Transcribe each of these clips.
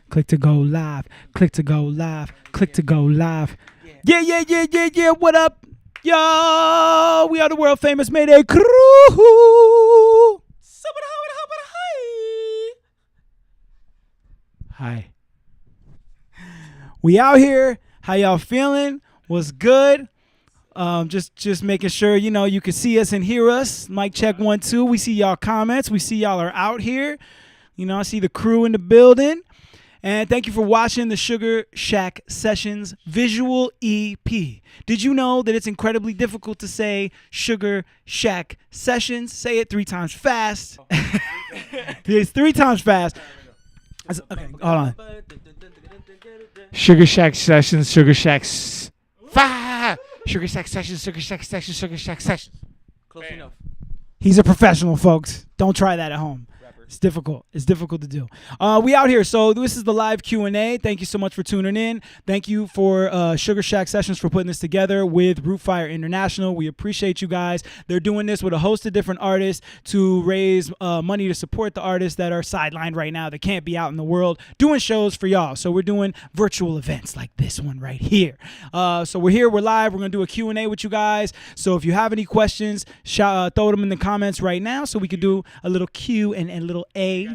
Click to go live. Click to go live. Click to go live. Yeah. What up? Yo, we are the world famous Mayday crew. Hi. We out here. How y'all feeling? What's good? Just making sure, you can see us and hear us. Mic check 1 2. We see y'all comments. We see y'all are out here. I see the crew in the building. And thank you for watching the Sugar Shack Sessions visual EP. Did you know that it's incredibly difficult to say Sugar Shack Sessions? Say it 3 times fast. It's 3 times fast. Okay, hold on. Sugar Shack Sessions, Sugar Shack's Sugar Shack Sessions, Sugar Shack Sessions, Sugar Shack Sessions. Close enough. He's a professional, folks. Don't try that at home. It's difficult. It's difficult to do. We out here. So this is the live Q&A. Thank you so much for tuning in. Thank you for Sugar Shack Sessions for putting this together with Rootfire International. We appreciate you guys. They're doing this with a host of different artists to raise money to support the artists that are sidelined right now that can't be out in the world doing shows for y'all. So we're doing virtual events like this one right here. So we're here. We're live. We're going to do a Q&A with you guys. So if you have any questions, throw them in the comments right now so we could do a little Q and a little A.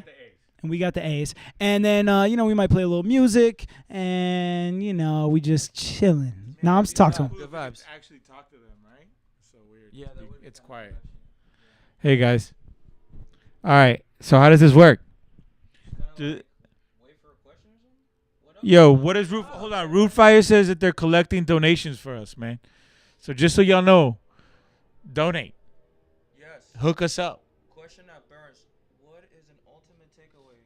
And we got the A's. And then, we might play a little music. And, we just chilling. Now I'm just talking to them. Good vibes. Actually talk to them, right? So weird. Yeah, It's quiet. Hey, guys. All right. So how does this work? Wait for a question or something? Yo, what is Root? Hold on. Rootfire says that they're collecting donations for us, man. So just so y'all know, donate. Yes. Hook us up. Question at Burns. What is an ultimate takeaway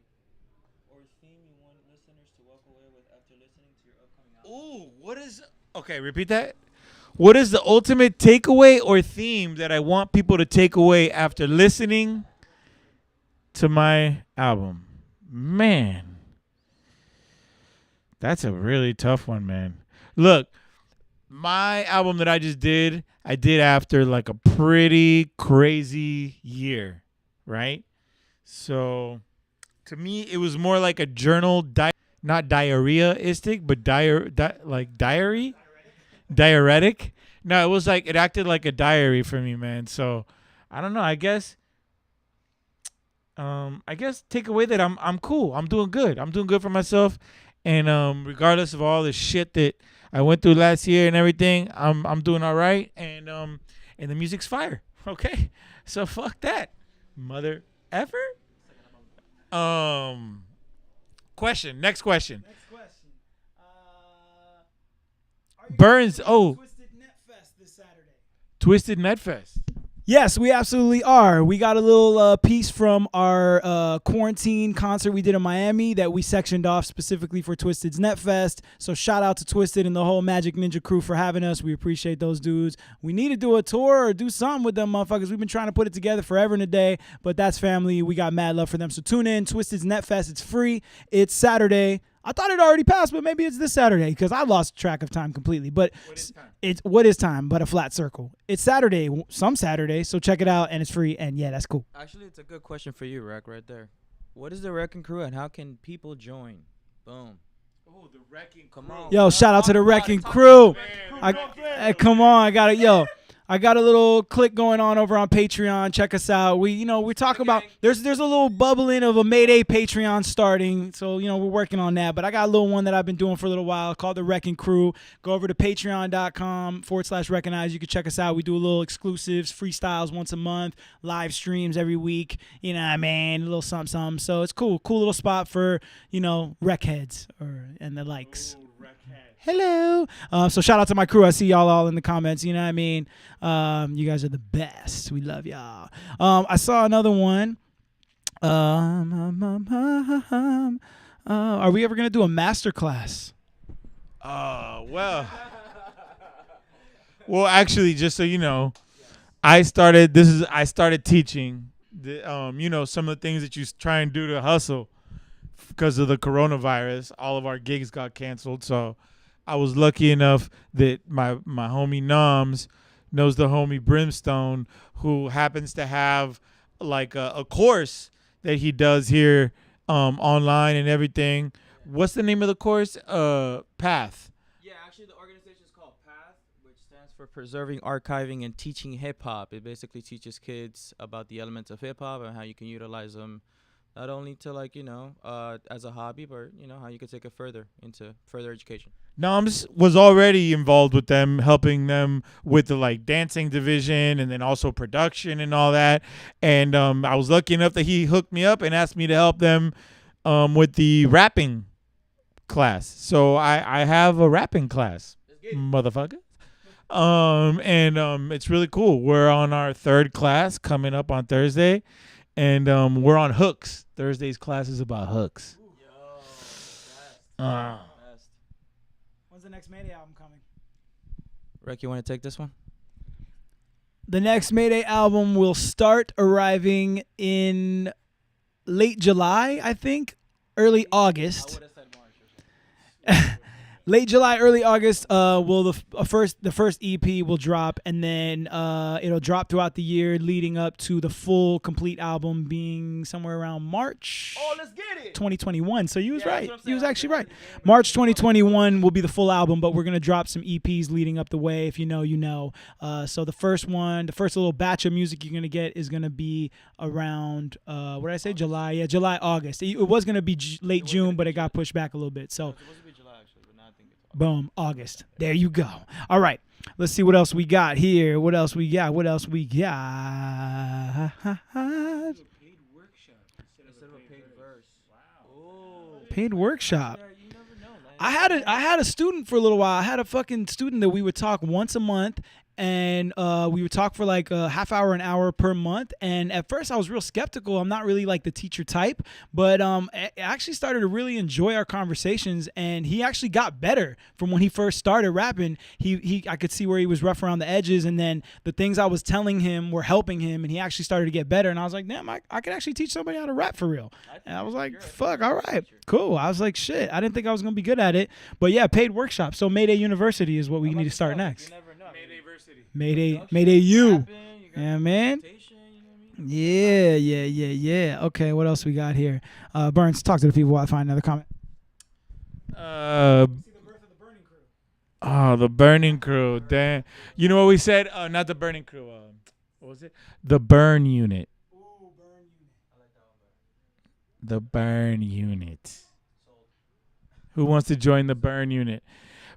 or theme you want listeners to walk away with after listening to your upcoming album? Ooh, what is... Okay, repeat that. What is the ultimate takeaway or theme that I want people to take away after listening to my album? Man. That's a really tough one, man. Look, my album that I just did, I did after like a pretty crazy year, right? So to me, it was more like a journal, not diarrhea-istic, but diary? Diuretic. No, it was like, it acted like a diary for me, man. So I don't know. I guess take away that I'm cool. I'm doing good. I'm doing good for myself. And regardless of all the shit that I went through last year and everything, I'm doing all right. And the music's fire. Okay. So fuck that. Mother effer. Question. Next question. Burns. Oh. Twisted Net Fest this Saturday. Twisted Net Fest. Yes, we absolutely are. We got a little piece from our quarantine concert we did in Miami that we sectioned off specifically for Twisted's Net Fest. So shout out to Twisted and the whole Magic Ninja crew for having us. We appreciate those dudes. We need to do a tour or do something with them motherfuckers. We've been trying to put it together forever and a day, but that's family. We got mad love for them. So tune in, Twisted's Net Fest. It's free. It's Saturday. I thought it already passed, but maybe it's this Saturday because I lost track of time completely. But what is time but a flat circle? It's Saturday, some Saturday, so check it out, and it's free, and yeah, that's cool. Actually, it's a good question for you, Rack, right there. What is the Wrecking Crew and how can people join? Boom. Oh, the Wrecking Crew. Come on. Yo, shout out to the Wrecking Crew. Hey, come on, I got a little click going on over on Patreon. Check us out. We talk about there's a little bubbling of a Mayday Patreon starting. So, we're working on that. But I got a little one that I've been doing for a little while called the Wrecking Crew. Go over to patreon.com/recognize. You can check us out. We do a little exclusives, freestyles once a month, live streams every week. You know what I mean? A little something. So it's cool. Cool little spot for, rec heads and the likes. Hello. So shout out to my crew. I see y'all all in the comments. You know what I mean? You guys are the best. We love y'all. I saw another one. Are we ever going to do a master class? Well, actually, just so you know, I started teaching some of the things that you try and do to hustle because of the coronavirus. All of our gigs got canceled. So I was lucky enough that my homie Noms knows the homie Brimstone, who happens to have like a course that he does here online and everything. What's the name of the course? Path. Yeah, actually, the organization is called PATH, which stands for Preserving, Archiving, and Teaching Hip Hop. It basically teaches kids about the elements of hip hop and how you can utilize them, not only to as a hobby, but how you can take it further into further education. Noms was already involved with them, helping them with the like dancing division and then also production and all that. And I was lucky enough that he hooked me up and asked me to help them with the rapping class. So I have a rapping class, motherfucker. And it's really cool. We're on our 3rd class coming up on Thursday, and we're on hooks. Thursday's class is about hooks. When's the next Mayday album coming? Rick, you want to take this one? The next Mayday album will start arriving in late July, I think, early August. Late July, early August, will the first EP will drop, and then it'll drop throughout the year, leading up to the full complete album being somewhere around March. Oh, let's get it. 2021. So you was right. That's what I'm You was saying. actually right. March 2021 will be the full album, but we're gonna drop some EPs leading up the way. If you know, you know. So the first little batch of music you're gonna get is gonna be around what did I say? July. Yeah, July, August. It was gonna be late June, but it got pushed back a little bit. So. Boom, August. There you go. All right. Let's see what else we got here. What else we got? Paid workshop instead of a paid verse. Wow. Paid workshop. You never know. I had a student for a little while. I had a fucking student that we would talk once a month, and we would talk for like a half hour, an hour per month. And at first I was real skeptical. I'm not really like the teacher type, but I actually started to really enjoy our conversations, and he actually got better from when he first started rapping. I could see where he was rough around the edges, and then the things I was telling him were helping him, and he actually started to get better. And I was like, damn, I could actually teach somebody how to rap for real. And I was like, fuck, all right, cool. I was like, shit, I didn't think I was going to be good at it. But yeah, paid workshop. So Mayday University is what we need to start next. Mayday U. Yeah, man. Yeah. Okay, what else we got here? Burns, talk to the people while I find another comment. The Burning Crew. Damn. You know what we said? Not the Burning Crew. What was it? The Burn Unit. The Burn Unit. Who wants to join the Burn Unit?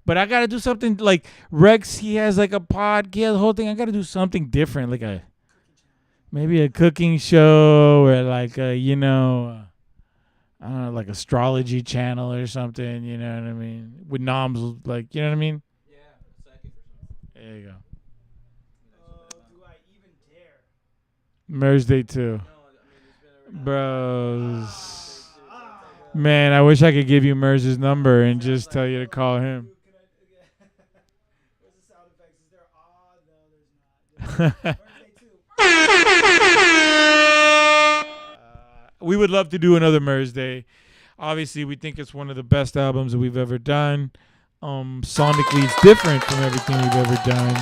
But I got to do something like Rex, he has like a pod, he has the whole thing. I got to do something different, like maybe a cooking show or like I don't know, like astrology channel or something, you know what I mean? With noms, like, you know what I mean? Yeah, exactly. There you go. Do I even dare? Merge Day 2. Bros. Man, I wish I could give you Merz's number and just tell you to call him. What's the sound effects? Is there No, there's not. We would love to do another Merz Day. Obviously, we think it's one of the best albums that we've ever done. Sonically, it's different from everything we've ever done.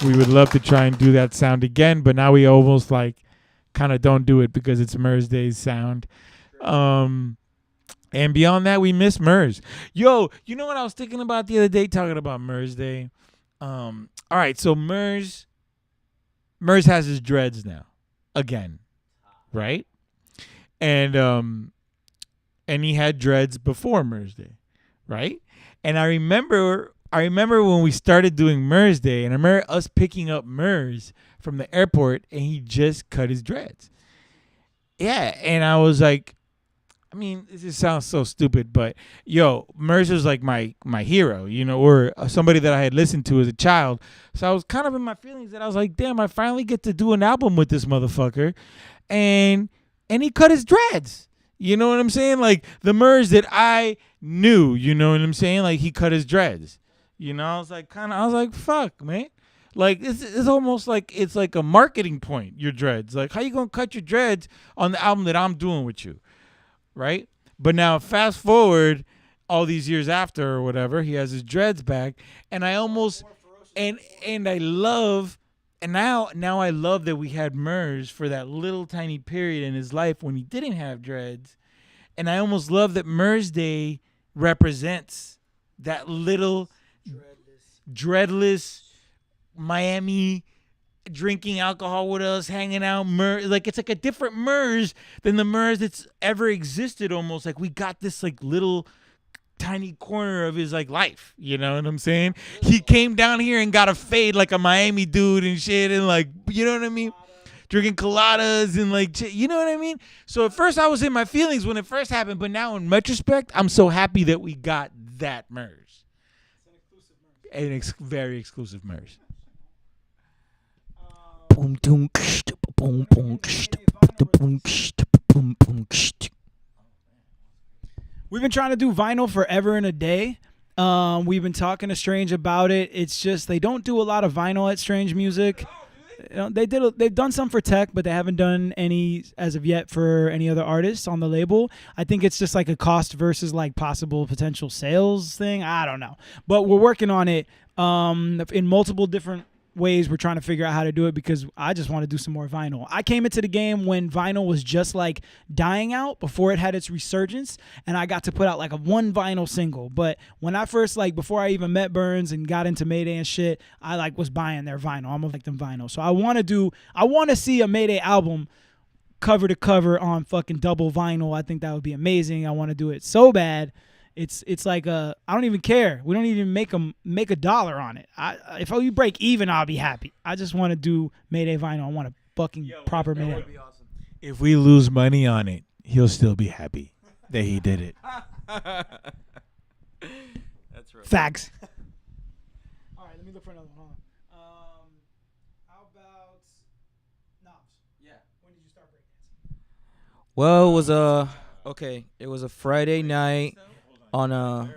We would love to try and do that sound again, but now we almost like kind of don't do it because it's Merz Day's sound. And beyond that, we miss Merz. Yo, you know what I was thinking about the other day talking about Merz Day? All right, so Merz has his dreads now. Again. Right? And he had dreads before Merz Day. Right? And I remember when we started doing Merz Day, and I remember us picking up Merz from the airport, and he just cut his dreads. Yeah, and I was like, I mean, this just sounds so stupid, but yo, Merz was like my hero, or somebody that I had listened to as a child. So I was kind of in my feelings that I was like, damn, I finally get to do an album with this motherfucker, and he cut his dreads. You know what I'm saying? Like the Merz that I knew, you know what I'm saying? Like he cut his dreads. I was like, fuck, man. Like it's almost like it's like a marketing point. Your dreads, like how you gonna cut your dreads on the album that I'm doing with you? Right? But now fast forward all these years after or whatever, he has his dreads back, and I almost and I love, and now I love that we had Merz for that little tiny period in his life when he didn't have dreads, And I almost love that Mers Day represents that little dreadless Miami drinking alcohol with us, hanging out. Like it's like a different Mers than the Mers that's ever existed. Almost like we got this like little tiny corner of his like life. You know what I'm saying? He came down here and got a fade like a Miami dude and shit, and like, you know what I mean? Drinking coladas and like, you know what I mean? So at first I was in my feelings when it first happened, but now in retrospect, I'm so happy that we got that Mers. An very exclusive Mers. We've been trying to do vinyl forever and a day. We've been talking to Strange about it. It's just they don't do a lot of vinyl at Strange Music. They've done some for Tech, but they haven't done any as of yet for any other artists on the label. I think it's just like a cost versus like possible potential sales thing. I don't know, but we're working on it in multiple different ways. We're trying to figure out how to do it because I just want to do some more vinyl. I came into the game when vinyl was just like dying out before it had its resurgence, and I got to put out like a one vinyl single. But when I first, like, before I even met Burns and got into Mayday and shit, I like was buying their vinyl. I'm like them vinyl. So I want to see a Mayday album cover to cover on fucking double vinyl. I think that would be amazing. I want to do it so bad. It's like I don't even care. We don't even make a dollar on it. If we break even, I'll be happy. I just want to do Mayday vinyl. I want a fucking proper Mayday. That would be awesome. If we lose money on it, he'll still be happy that he did it. That's right. Facts. All right, let me look for another one. Hold on. How about Knobs? Yeah. When did you start breakdancing? Well, it was a Friday night on a.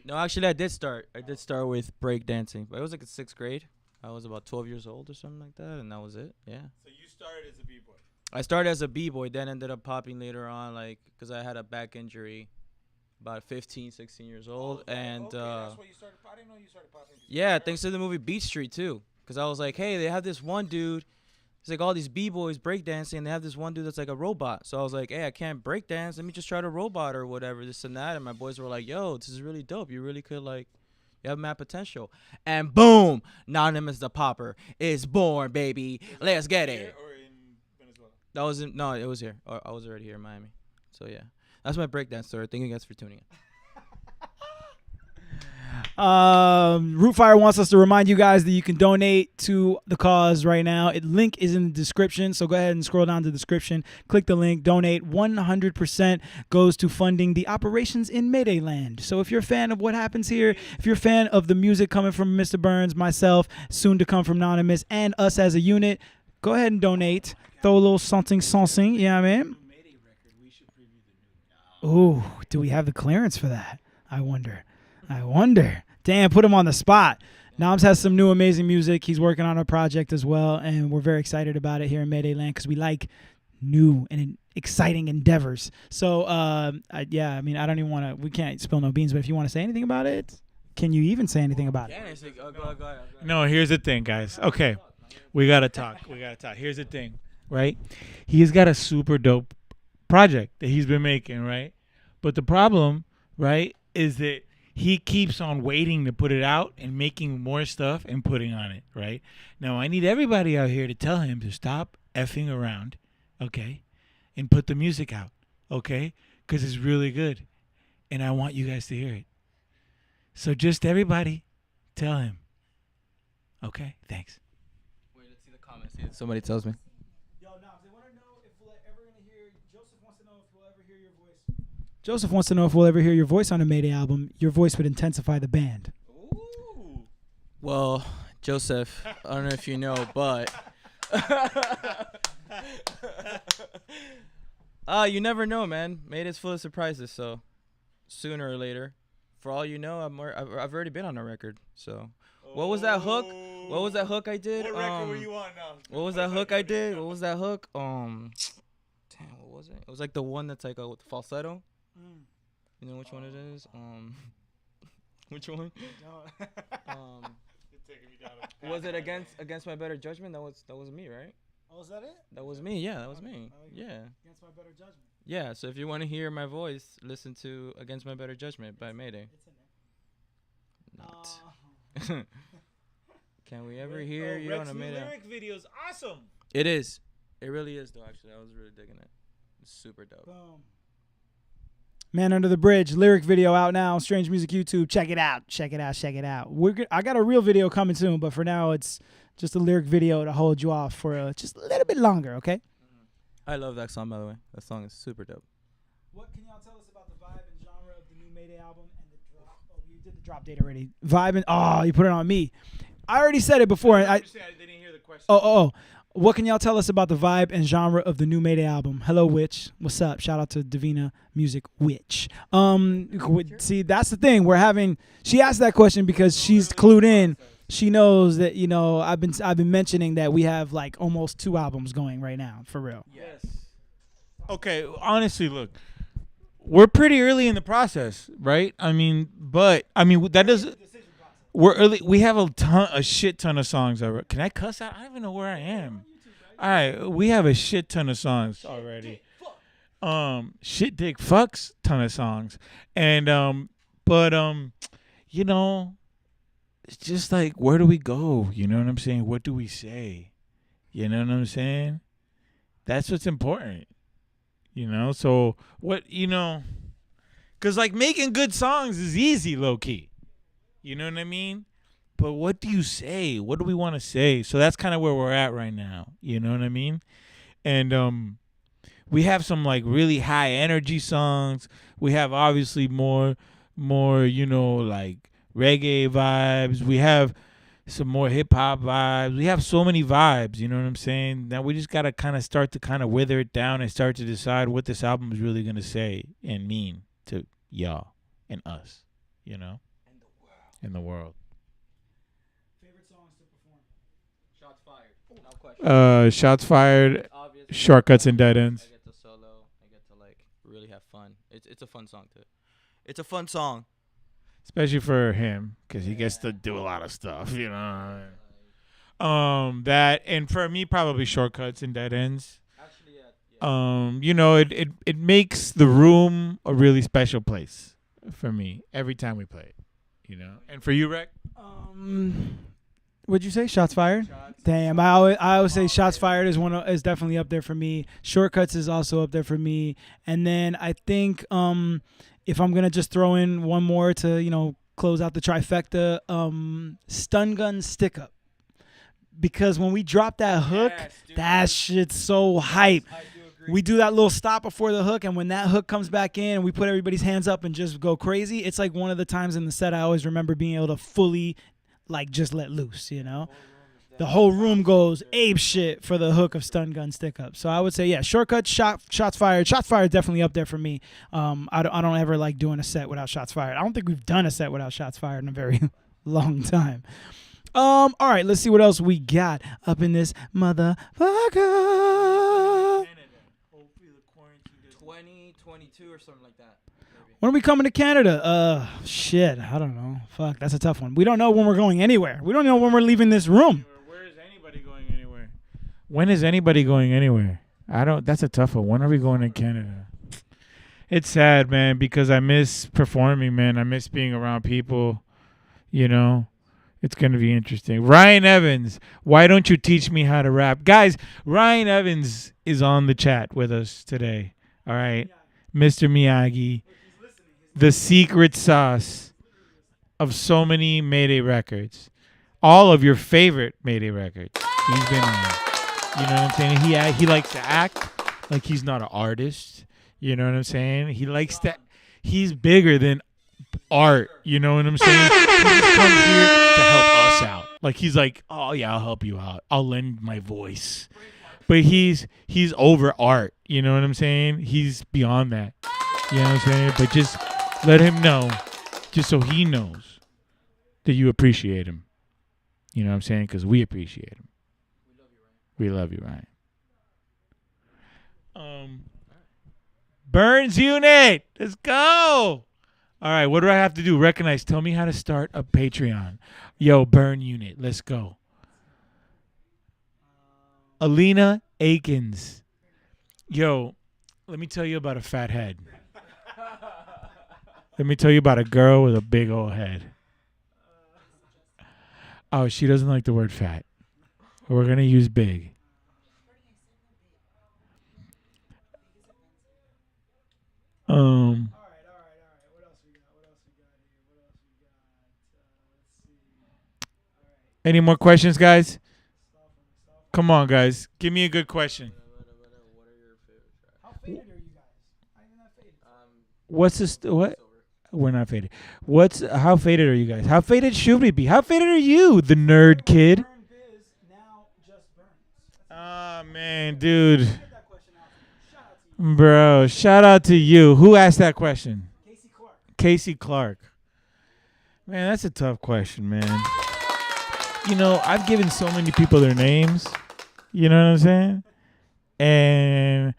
No, actually, I did start. With break dancing, but it was like in 6th grade. I was about 12 years old or something like that, and that was it. Yeah. So you started as a b-boy. I started as a b-boy, then ended up popping later on, like, because I had a back injury, about 15, 16 years old, and that's why you started. I didn't know you started popping. yeah, thanks to the movie Beat Street too, because I was like, hey, they have this one dude. It's like all these b-boys breakdancing, and they have this one dude that's like a robot. So I was like, hey, I can't breakdance. Let me just try to robot or whatever, this and that. And my boys were like, yo, this is really dope. You really could, like, you have mad potential. And boom, Anonymous the Popper is born, baby. Let's get it. Or in Venezuela? That was no, it was here. I was already here in Miami. So yeah, that's my breakdance story. Thank you guys for tuning in. Rootfire wants us to remind you guys that you can donate to the cause right now. Link is in the description, so go ahead and scroll down to the description. Click the link. Donate. 100% goes to funding the operations in Mayday Land. So if you're a fan of what happens here, if you're a fan of the music coming from Mr. Burns, myself, soon to come from Anonymous, and us as a unit, go ahead and donate. Throw a little something. You know what I mean? Ooh, do we have the clearance for that? I wonder. Damn, put him on the spot. Noms has some new amazing music. He's working on a project as well, and we're very excited about it here in Mayday Land because we like new and exciting endeavors. So, I don't even want to. We can't spill no beans, but if you want to say anything about it, can you even say anything about it? Go ahead. No, here's the thing, guys. Okay, we gotta talk. Here's the thing, right? He's got a super dope project that he's been making, right? But the problem, right, is that he keeps on waiting to put it out and making more stuff and putting on it, right? Now, I need everybody out here to tell him to stop effing around, okay, and put the music out, okay, because it's really good, and I want you guys to hear it. So just everybody tell him, okay? Thanks. Wait, let's see the comments. See if somebody tells me. Yo, Noms, they want to know if we're ever going to hear. Joseph wants to know if we'll ever hear your voice. Joseph wants to know if we'll ever hear your voice on a Mayday album. Your voice would intensify the band. Ooh. Well, Joseph, I don't know if you know, but you never know, man. Mayday's full of surprises, so sooner or later, for all you know, I've already been on a record. So, what was that hook? What was that hook I did? What record were you on now? What was that hook I did? What was that hook? Damn, what was it? It was like the one that's like with the falsetto. You know which one it is? Which one? Was it against my better judgment? That was me, right? Oh, is that it? That was me. Yeah, that was me. Yeah. Against my better judgment. Yeah, so if you want to hear my voice, listen to Against My Better Judgment by Mayday. Not. Can we ever hear you on a Mayday? lyric video's awesome. It is. It really is, though, actually. I was really digging it. It's super dope. Boom. Man Under the Bridge lyric video out now. Strange Music YouTube. Check it out. Check it out. Check it out. I got a real video coming soon, but for now it's just a lyric video to hold you off for just a little bit longer. Okay. I love that song, by the way. That song is super dope. What can y'all tell us about the vibe and genre of the new Mayday album and the drop? Oh, you did the drop date already. Vibe and you put it on me. I already said it before. I didn't hear the question. Oh. What can y'all tell us about the vibe and genre of the new Mayday album? Hello, Witch. What's up? Shout out to Divina Music Witch. See, that's the thing. She asked that question because she's clued in. She knows that, I've been mentioning that we have like almost 2 albums going right now, for real. Yes. Okay, honestly, look, we're pretty early in the process, right? That doesn't. We're early. We have a shit ton of songs already. Can I cuss out? I don't even know where I am. All right, we have a shit ton of songs already. Shit, dick, fucks, ton of songs, and it's just like, where do we go? You know what I'm saying? What do we say? You know what I'm saying? That's what's important. So what, because like making good songs is easy, low key. You know what I mean? But what do you say? What do we want to say? So that's kind of where we're at right now. You know what I mean? And we have some like really high energy songs. We have obviously more like reggae vibes. We have some more hip hop vibes. We have so many vibes, you know what I'm saying? Now we just got to kind of start to kind of wither it down and start to decide what this album is really going to say and mean to y'all and us, in the world. Favorite songs to perform? Shots fired. No question. Shots fired, Obviously, shortcuts and dead ends. I get to solo. I get to like really have fun. It's a fun song too. It's a fun song. Especially for him, because he gets to do a lot of stuff, That, and for me, probably shortcuts and dead ends. Actually, yeah. It makes the room a really special place for me every time we play it, And for you, Rec? What'd you say? Shots fired? Damn, I always say Shots Fired is definitely up there for me. Shortcuts is also up there for me. And then I think if I'm gonna just throw in one more to close out the trifecta, Stun Gun Stick Up, because when we drop that hook, that shit's so hype. We do that little stop before the hook, and when that hook comes back in and we put everybody's hands up and just go crazy, it's like one of the times in the set I always remember being able to fully just let loose, The whole room goes ape shit for the hook of Stun Gun Stick Up. So I would say, yeah, Shortcut, Shots Fired. Shots Fired definitely up there for me. I don't ever like doing a set without Shots Fired. I don't think we've done a set without Shots Fired in a very long time. All right, let's see what else we got up in this motherfucker. 2022 or something like that. When are we coming to Canada? Shit, I don't know. Fuck, that's a tough one. We don't know when we're going anywhere. We don't know when we're leaving this room. Where is anybody going anywhere? When is anybody going anywhere? That's a tough one. When are we going to Canada? It's sad, man, because I miss performing, man. I miss being around people, It's going to be interesting. Ryan Evans, why don't you teach me how to rap? Guys, Ryan Evans is on the chat with us today. All right? Mr. Miyagi, the secret sauce of so many Mayday records. All of your favorite Mayday records. He's been on. You know what I'm saying? He likes to act like he's not an artist. You know what I'm saying? He likes to. He's bigger than art. You know what I'm saying? He just comes here to help us out. Like he's like, oh yeah, I'll help you out. I'll lend my voice. But he's over art. You know what I'm saying? He's beyond that. You know what I'm saying? But just let him know, just so he knows that you appreciate him. You know what I'm saying? Because we appreciate him. We love you, Ryan. Burns Unit. Let's go. All right, what do I have to do? Recognize. Tell me how to start a Patreon. Yo, Burn Unit. Let's go. Alina Akins. Yo, Let me tell you about a fat head. Let me tell you about a girl with a big old head. Oh, she doesn't like the word fat. We're going to use big. All right. What else we got? What else we got here? Let's see. All right. Any more questions, guys? Come on, guys. Give me a good question. What are your favorite tracks? How faded are you guys? How are you not faded? What's this? What? We're not faded. How faded are you guys? How faded should we be? How faded are you, the nerd kid? Burn Biz now just burns. Ah, man, dude. Get that question out. Shout out to you. Bro, shout out to you. Who asked that question? Casey Clark. Casey Clark. Man, that's a tough question, man. You know, I've given so many people their names. You know what I'm saying? And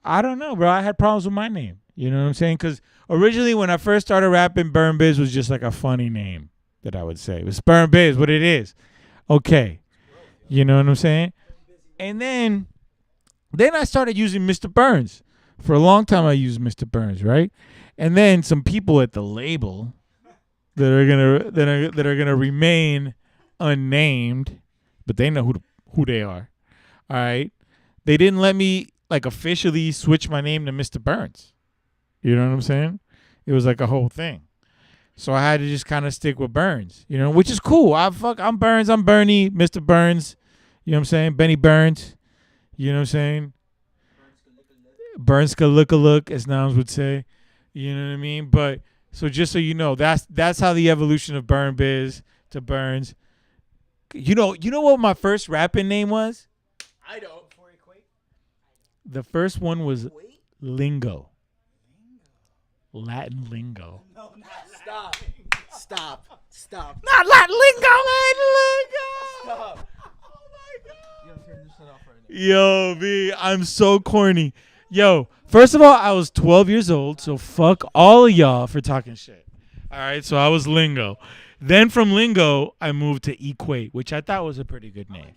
I don't know, bro. I had problems with my name. You know what I'm saying? Because originally when I first started rapping, Burn Biz was just like a funny name that I would say. It was Burn Biz, what it is. Okay. You know what I'm saying? And then I started using Mr. Burns. For a long time I used Mr. Burns, right? And then some people at the label that are gonna remain unnamed, but they know who they are. All right. They didn't let me like officially switch my name to Mr. Burns. You know what I'm saying? It was like a whole thing. So I had to just kind of stick with Burns, you know, which is cool. I'm Burns, I'm Bernie, Mr. Burns. You know what I'm saying? Benny Burns. You know what I'm saying? Burns can look a look, as Noms would say. You know what I mean? But so just so you know, that's how the evolution of Burn Biz to Burns. You know what my first rapping name was? I don't. The first one was Lingo. Latin lingo. No, Stop. Not Latin lingo, Latin lingo. Stop. Oh my God. Yo, turn this shit off right now. Yo, B, I'm so corny. Yo, first of all, I was 12 years old, so fuck all of y'all for talking shit. All right, so I was Lingo. Then from Lingo, I moved to Equate, which I thought was a pretty good name.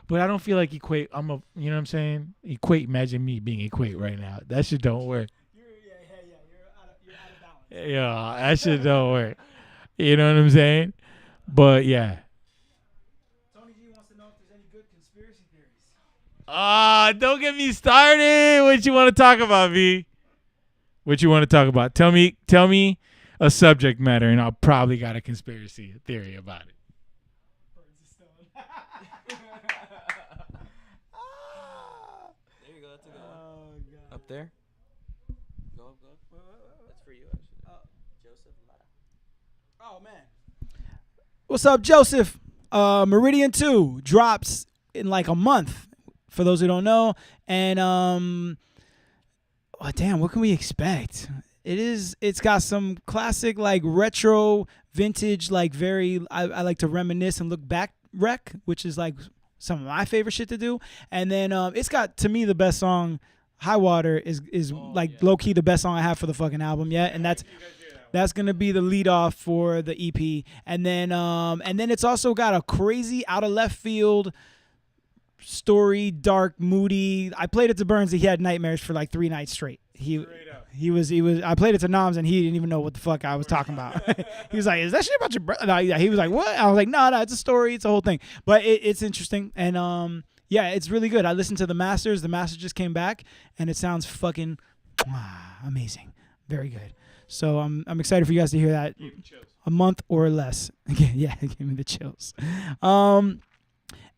But I don't feel like Equate. You know what I'm saying? Equate, imagine me being Equate right now. That shit don't work. You're out of balance. Yeah, that shit don't work. You know what I'm saying? But yeah. Tony G wants to know if there's any good conspiracy theories. Don't get me started. What you want to talk about, V? What you want to talk about? Tell me a subject matter, and I'll probably got a conspiracy theory about it. Birds of stone. There you go. That's a good one. Oh, God. Up there. Go. That's for you, actually. Joseph Lara. Oh, man. What's up, Joseph? Meridian 2 drops in like a month, for those who don't know. And, damn, what can we expect? It's got some classic, like, retro, vintage, like, very, I like to reminisce and look back rec, which is, like, some of my favorite shit to do. And then it's got, to me, the best song, High Water, is low-key the best song I have for the fucking album yet. And that's going to be the lead off for the EP. And then it's also got a crazy out of left field story, dark, moody. I played it to Burns that he had nightmares for like 3 nights straight. He was I played it to Noms and he didn't even know what the fuck I was talking about. He was like, "Is that shit about your brother?" No, he was like, "What?" I was like, "No, it's a story, it's a whole thing." But it's interesting and yeah, it's really good. I listened to the masters. The master just came back and it sounds fucking amazing. Very good. So I'm excited for you guys to hear that. A month or less. Yeah, give me the chills.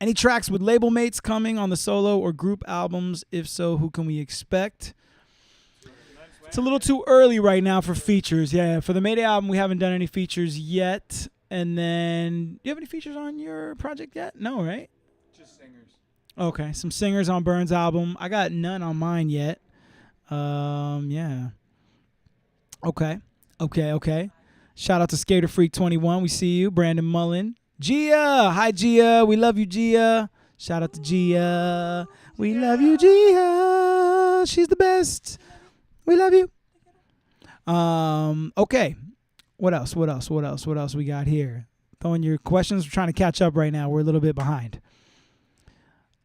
Any tracks with label mates coming on the solo or group albums? If so, who can we expect? It's a little too early right now for features. Yeah, for the Mayday album, we haven't done any features yet. And then, do you have any features on your project yet? No, right? Just singers. Okay, some singers on Burns' album. I got none on mine yet. Yeah. Okay. Shout out to Skater Freak 21. We see you, Brandon Mullen. Gia, hi Gia. We love you, Gia. Shout out to Gia. We love you, Gia. She's the best. We love you. Okay. What else we got here? Throwing your questions. We're trying to catch up right now. We're a little bit behind.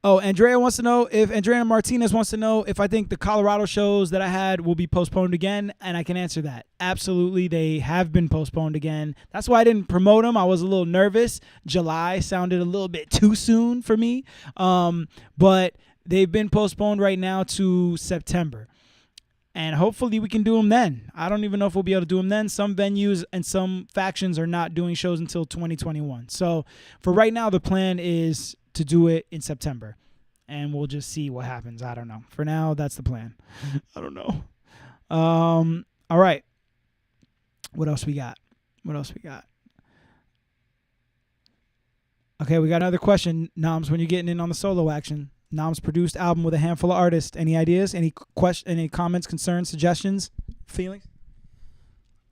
Oh, Andrea Martinez wants to know if I think the Colorado shows that I had will be postponed again, and I can answer that. Absolutely, they have been postponed again. That's why I didn't promote them. I was a little nervous. July sounded a little bit too soon for me, but they've been postponed right now to September. And hopefully we can do them then. I don't even know if we'll be able to do them then. Some venues and some factions are not doing shows until 2021. So for right now, the plan is to do it in September. And we'll just see what happens. I don't know. For now, that's the plan. I don't know. All right. What else we got? Okay, we got another question. Noms, when you're getting in on the solo action. Nom's produced album with a handful of artists. Any ideas? Any comments, concerns, suggestions, feelings?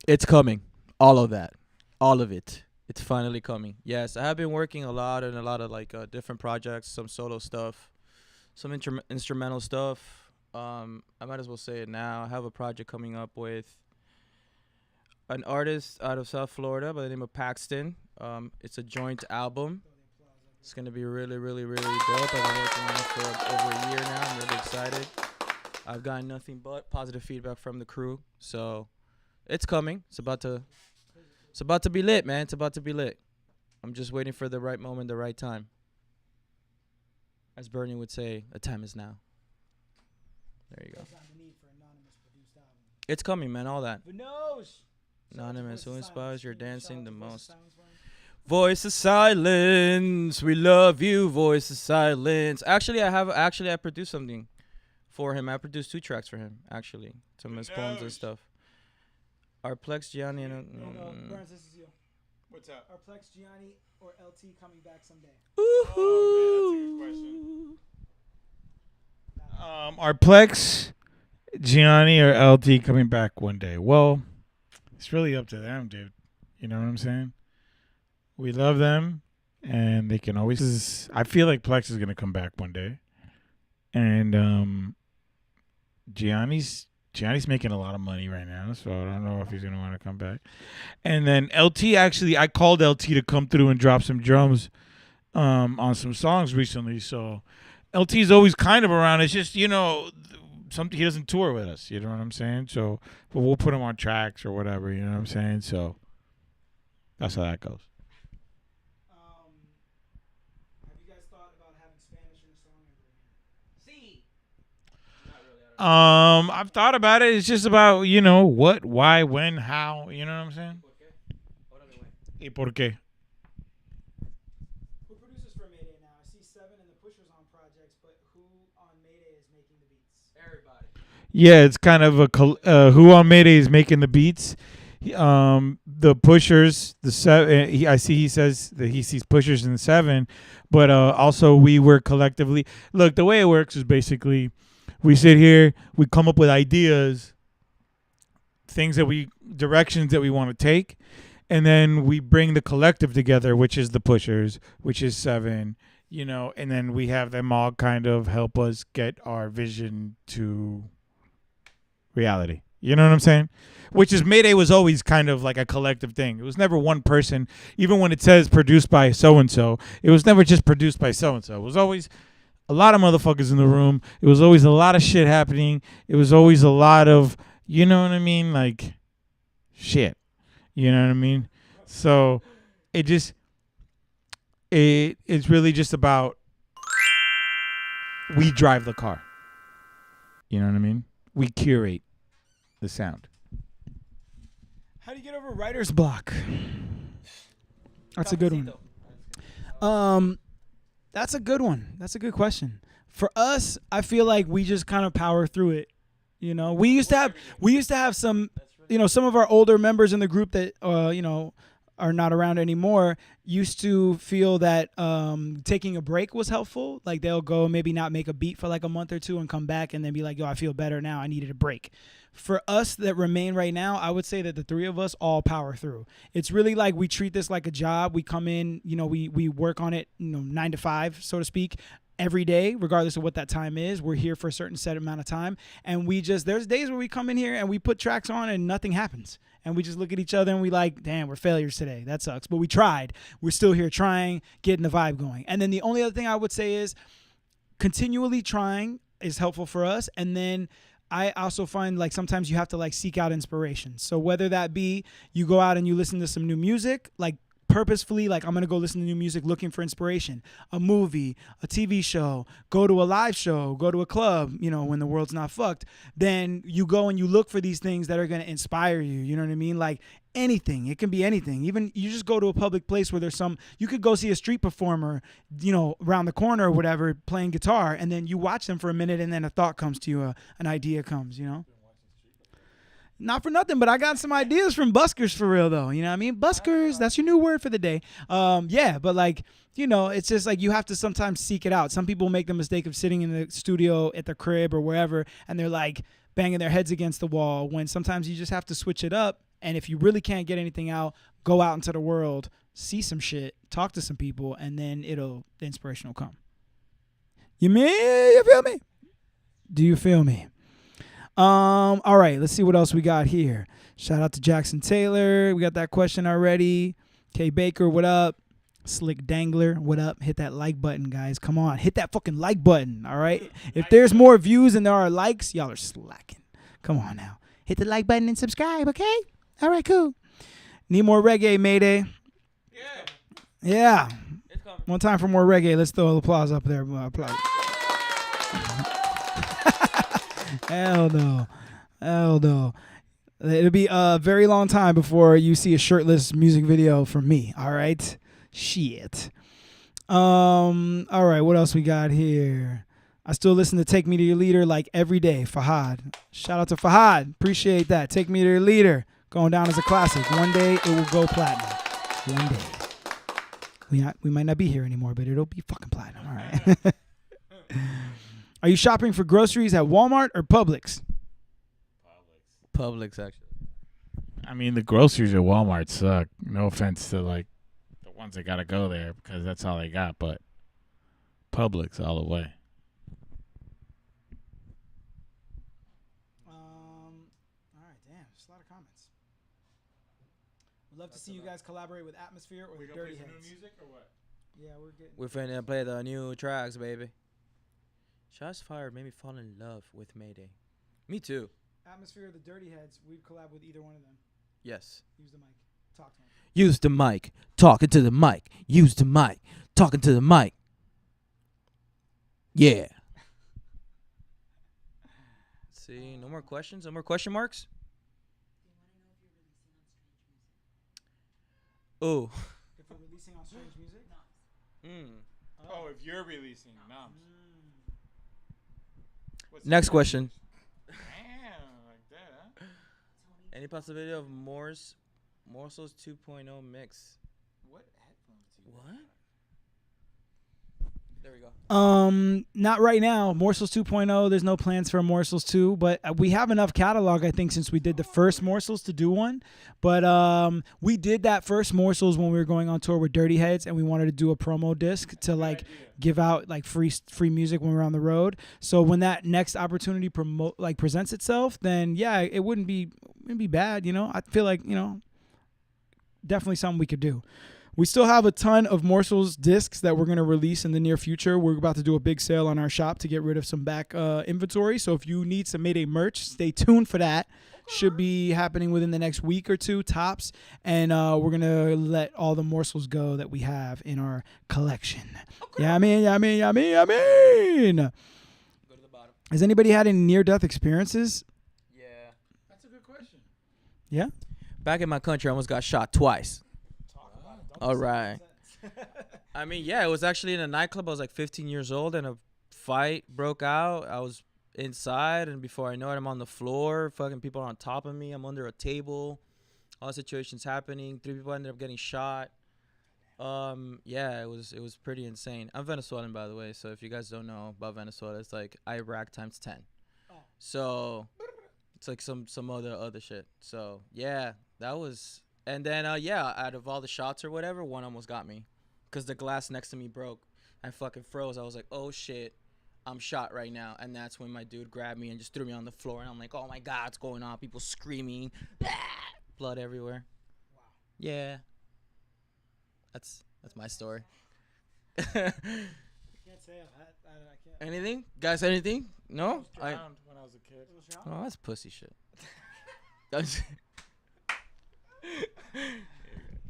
It's coming. All of that. All of it. It's finally coming. Yes, I have been working a lot on a lot of like different projects, some solo stuff, some instrumental stuff. I might as well say it now. I have a project coming up with an artist out of South Florida by the name of Paxton. It's a joint album. It's going to be really, really, really dope. I've been working on it for over a year now. I'm really excited. I've gotten nothing but positive feedback from the crew. So it's coming. It's about to be lit, man. It's about to be lit. I'm just waiting for the right moment, the right time. As Bernie would say, the time is now. There you go. It's coming, man. All that. Anonymous, who inspires your dancing the most? Voice of Silence, we love you, Voice of Silence. Actually, I produced something for him. I produced 2 tracks for him, actually. Some of his poems and stuff. Arplex, Gianni, and... Burns, this is you. What's up? Arplex, Gianni, or LT coming back someday? Oh, man, that's a good question. Arplex, Gianni, or LT coming back one day? Well, it's really up to them, dude. You know what I'm saying? We love them, and they can always... I feel like Plex is going to come back one day. And Gianni's making a lot of money right now, so I don't know if he's going to want to come back. And then LT, actually, I called LT to come through and drop some drums on some songs recently. So LT's always kind of around. It's just, he doesn't tour with us. You know what I'm saying? So, but we'll put him on tracks or whatever. You know what I'm saying? So that's how that goes. I've thought about it. It's just about, what, why, when, how. You know what I'm saying? ¿Y por qué? Who produces for Mayday now? I see Seven and the Pushers on projects, but who on Mayday is making the beats? Everybody. Yeah, it's kind of a who on Mayday is making the beats. The Pushers, the Seven. I see he says that he sees Pushers in the Seven, but also we work collectively. Look, the way it works is basically. We sit here, we come up with ideas, directions that we want to take, and then we bring the collective together, which is the Pushers, which is Seven, and then we have them all kind of help us get our vision to reality. You know what I'm saying? Which is Mayday was always kind of like a collective thing. It was never one person. Even when it says produced by so-and-so, it was never just produced by so-and-so. It was always... a lot of motherfuckers in the room. It was always a lot of shit happening. It was always a lot of, you know what I mean? Like, shit. You know what I mean? So, it's really just about we drive the car. You know what I mean? We curate the sound. How do you get over writer's block? That's a good one. That's a good one. That's a good question. For us, I feel like we just kind of power through it. We used to have some, some of our older members in the group that, are not around anymore used to feel that taking a break was helpful. Like they'll go maybe not make a beat for like a month or two and come back and then be like, yo, I feel better now. I needed a break. For us that remain right now, I would say that the 3 of us all power through. It's really like we treat this like a job. We come in, we work on it, 9 to 5, so to speak, every day, regardless of what that time is. We're here for a certain set amount of time. And there's days where we come in here and we put tracks on and nothing happens. And we just look at each other and we like, damn, we're failures today. That sucks. But we tried. We're still here trying, getting the vibe going. And then the only other thing I would say is continually trying is helpful for us. And then I also find like sometimes you have to like seek out inspiration. So whether that be you go out and you listen to some new music, like purposefully, like I'm going to go listen to new music looking for inspiration, a movie, a TV show, go to a live show, go to a club, you know, when the world's not fucked, then you go and you look for these things that are going to inspire you. You know what I mean? Like anything. It can be anything. Even you just go to a public place where there's you could go see a street performer, you know, around the corner or whatever, playing guitar, and then you watch them for a minute and then a thought comes to you, an idea comes, you know? Not for nothing, but I got some ideas from buskers for real, though. You know what I mean? Buskers, that's your new word for the day. Yeah, but like, you know, it's just like you have to sometimes seek it out. Some people make the mistake of sitting in the studio at the crib or wherever, and they're like banging their heads against the wall, when sometimes you just have to switch it up. And if you really can't get anything out, go out into the world, see some shit, talk to some people, and then the inspiration will come. You feel me? Do you feel me? All right, let's see what else we got here. Shout out to Jackson Taylor. We got that question already. K Baker, what up? Slick Dangler, what up? Hit that like button, guys. Come on, hit that fucking like button, all right? If there's more views than there are likes, y'all are slacking. Come on now. Hit the like button and subscribe, okay? All right, cool. Need more reggae, Mayday. Yeah. It's coming. One time for more reggae. Let's throw applause up there. Applause. Hell no. It'll be a very long time before you see a shirtless music video from me. All right. Shit. All right. What else we got here? I still listen to Take Me to Your Leader like every day. Fahad. Shout out to Fahad. Appreciate that. Take Me to Your Leader. Going down as a classic. One day it will go platinum. One day. We might not be here anymore, but it'll be fucking platinum. All right. Are you shopping for groceries at Walmart or Publix? Publix, actually. I mean, the groceries at Walmart suck. No offense to like the ones that gotta go there because that's all they got, but Publix all the way. All right, damn, just a lot of comments. We'd love to see you guys collaborate with Atmosphere or the Dirty Heads. New music or what? Yeah, we're getting. We're finna play the new tracks, baby. Shots fired made me fall in love with Mayday. Me too. Atmosphere or the Dirty Heads, we'd collab with either one of them. Yes. Use the mic. Talk to them. Use the mic. Talking to the mic. Use the mic. Talking to the mic. Yeah. See, no more questions? No more question marks? Oh. If we're releasing on Strange Music? Oh, if you're releasing, no. Next question. Damn, like that, huh? Any possibility of Morsels 2.0 mix? What headphones do you What? There we go. Not right now. Morsels 2.0, there's no plans for a Morsels 2, but we have enough catalog, I think, since we did the first Morsels to do one. But we did that first Morsels when we were going on tour with Dirty Heads, and we wanted to do a promo disc to like give out like free music when we were on the road. So when that next opportunity presents itself, then yeah, it wouldn't be bad, you know. I feel like, you know, definitely something we could do. We still have a ton of Morsels discs that we're going to release in the near future. We're about to do a big sale on our shop to get rid of some back inventory. So if you need some Mayday merch, stay tuned for that. Should be happening within the next week or two, tops. And we're going to let all the Morsels go that we have in our collection. Okay. Yeah, I mean. Go to the bottom. Has anybody had any near-death experiences? Yeah. That's a good question. Yeah? Back in my country, I almost got shot twice. All right. I mean, yeah, it was actually in a nightclub. I was like 15 years old, and a fight broke out. I was inside, and before I know it, I'm on the floor. Fucking people are on top of me. I'm under a table. All situations happening. 3 people ended up getting shot. Yeah, it was pretty insane. I'm Venezuelan, by the way, so if you guys don't know about Venezuela, it's like Iraq times 10. Oh. So it's like some other shit. So yeah, that was. And then, yeah, out of all the shots or whatever, one almost got me. Because the glass next to me broke. I fucking froze. I was like, oh, shit, I'm shot right now. And that's when my dude grabbed me and just threw me on the floor. And I'm like, oh, my God, what's going on? People screaming. Blood everywhere. Wow. Yeah. That's my story. I can't Anything? Guys, anything? No? When I was a kid. Oh, that's pussy shit. That's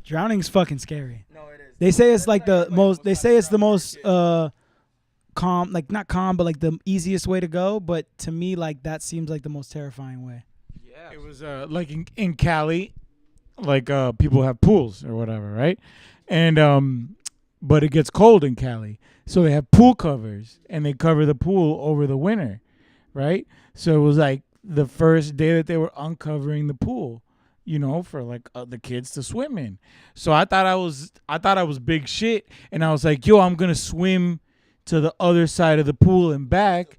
Drowning's fucking scary. no, it is. They say it's That's like like the everybody most. almost They got say it's the drowned most calm, like not calm, but like the easiest way to go. But to me, like that seems like the most terrifying way. Yeah. It was like in Cali, like people have pools or whatever, right? And but it gets cold in Cali, so they have pool covers and they cover the pool over the winter, right? So it was like the first day that they were uncovering the pool, you know, for like the kids to swim in. So I thought I was big shit, and I was like, yo, I'm gonna swim to the other side of the pool and back,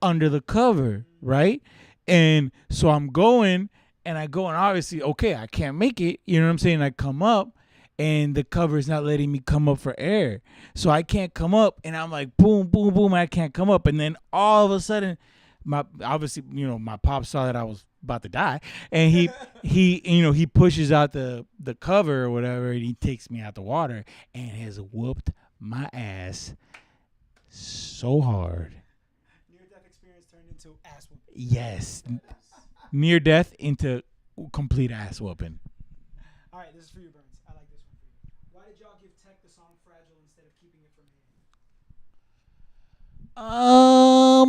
under the cover, right? And so I'm going, and I go, and obviously, okay, I can't make it. You know what I'm saying? I come up, and the cover's not letting me come up for air. So I can't come up, and I'm like, boom, boom, boom, and I can't come up. And then all of a sudden, my pop saw that I was about to die, and he pushes out the cover or whatever, and he takes me out the water and has whooped my ass so hard. Near-death experience turned into ass whooping. Yes. Near death into complete ass whooping. All right, this is for you, Burns. I like this one for you. Why did y'all give Tech the song "Fragile" instead of keeping it for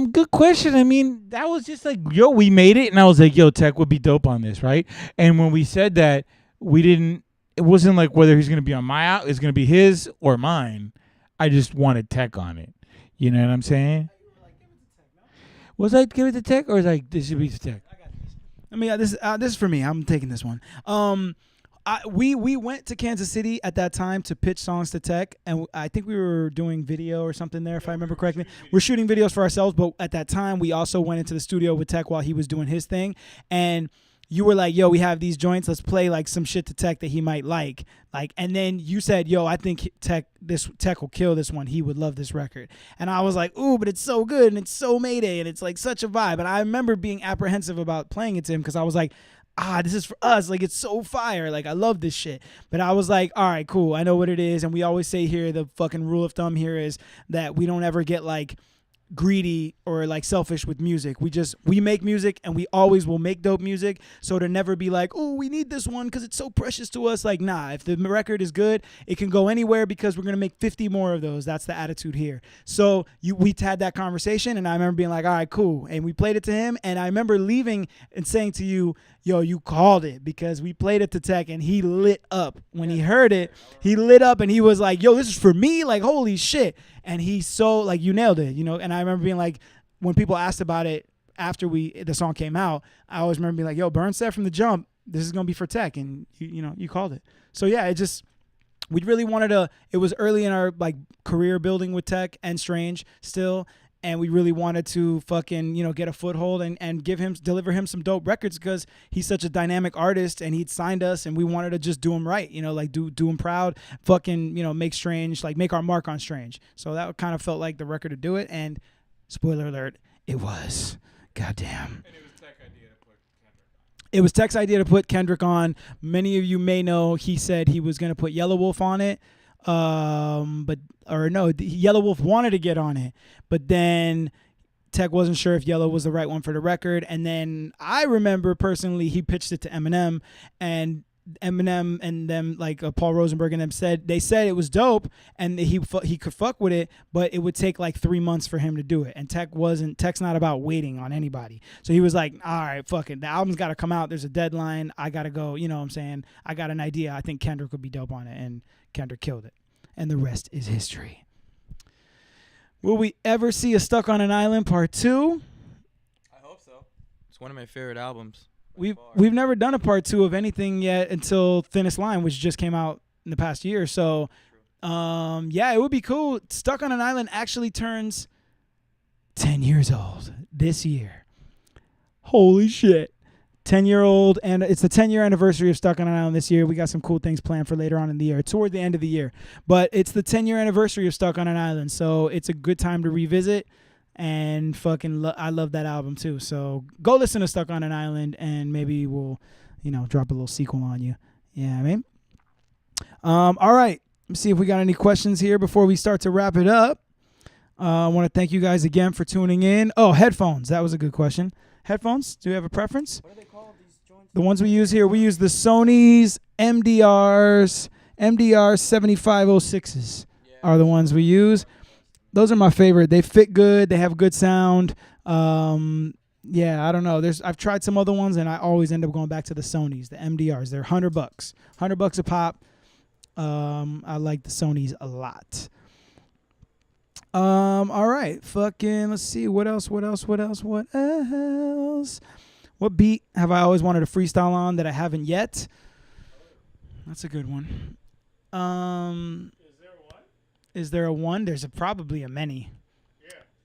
Mayday? Good question. I mean, that was just like, yo, we made it, and I was like, yo, Tech would be dope on this, right? And when we said that, it wasn't like whether he's gonna be on my out, it's gonna be his or mine. I just wanted Tech on it. You know what I'm saying? Was I give it to Tech, or was I this should be to Tech? I got this. I mean, this is for me. I'm taking this one. We went to Kansas City at that time to pitch songs to Tech, and I think we were doing video or something there, if I remember correctly. We're shooting videos for ourselves, but at that time, we also went into the studio with Tech while he was doing his thing, and you were like, yo, we have these joints, let's play like some shit to Tech that he might like, and then you said, yo, I think Tech will kill this one, he would love this record, and I was like, ooh, but it's so good, and it's so Mayday, and it's like such a vibe, and I remember being apprehensive about playing it to him, because I was like, this is for us, like it's so fire, like I love this shit, but I was like, all right, cool, I know what it is, and we always say here, the fucking rule of thumb here is that we don't ever get like greedy or like selfish with music. We make music, and we always will make dope music, so to never be like, oh, we need this one because it's so precious to us, like, nah, if the record is good, it can go anywhere because we're gonna make 50 more of those. That's the attitude here. So we had that conversation, and I remember being like, all right, cool, and we played it to him, and I remember leaving and saying to you, yo, you called it, because we played it to Tech, and he lit up when he heard it. He lit up, and he was like, yo, this is for me, like, holy shit. And he's so, like, you nailed it, you know. And I remember being like, when people asked about it after the song came out, I always remember being like, yo, Burns said from the jump, this is gonna be for Tech, and you called it. So yeah, we really wanted to. It was early in our like career building with Tech and Strange still, and we really wanted to fucking get a foothold and deliver him some dope records, because he's such a dynamic artist, and he'd signed us, and we wanted to just do him right, like do him proud, fucking make Strange, like make our mark on Strange. So that kind of felt like the record to do it, and spoiler alert, it was. Goddamn. And it was Tech's idea to put Kendrick on. It was Tech's idea to put Kendrick on. Many of you may know he said he was going to put Yellow Wolf on it. Yellow Wolf wanted to get on it, but then Tech wasn't sure if Yellow was the right one for the record. And then I remember personally, he pitched it to Eminem, and Eminem and them, like Paul Rosenberg and them, said it was dope, and he could fuck with it, but it would take like 3 months for him to do it. And Tech's not about waiting on anybody. So he was like, all right, fuck it. The album's got to come out. There's a deadline. I got to go. You know what I'm saying? I got an idea. I think Kendrick would be dope on it. And Kendrick killed it. And the rest is history. Will we ever see a Stuck on an Island Part 2? I hope so. It's one of my favorite albums. We've never done a part 2 of anything yet until Thinnest Line, which just came out in the past year. So, yeah, it would be cool. Stuck on an Island actually turns 10 years old this year. Holy shit. 10-year-old, and it's the 10-year anniversary of Stuck on an Island this year. We got some cool things planned for later on in the year, toward the end of the year. But it's the 10-year anniversary of Stuck on an Island, so it's a good time to revisit. And fucking, I love that album too. So go listen to Stuck on an Island, and maybe we'll, drop a little sequel on you. Yeah, I mean. All right. Let's see if we got any questions here before we start to wrap it up. I want to thank you guys again for tuning in. Oh, headphones. That was a good question. Headphones, do you have a preference? What are they called? These joints? The ones we use here, we use the Sony's MDR 7506s are the ones we use. Those are my favorite. They fit good. They have good sound. Yeah, I don't know. I've tried some other ones, and I always end up going back to the Sonys, the MDRs. They're $100, $100 a pop. I like the Sonys a lot. All right, fucking. Let's see what else. What beat have I always wanted to freestyle on that I haven't yet? That's a good one. Is there a one? There's probably a many.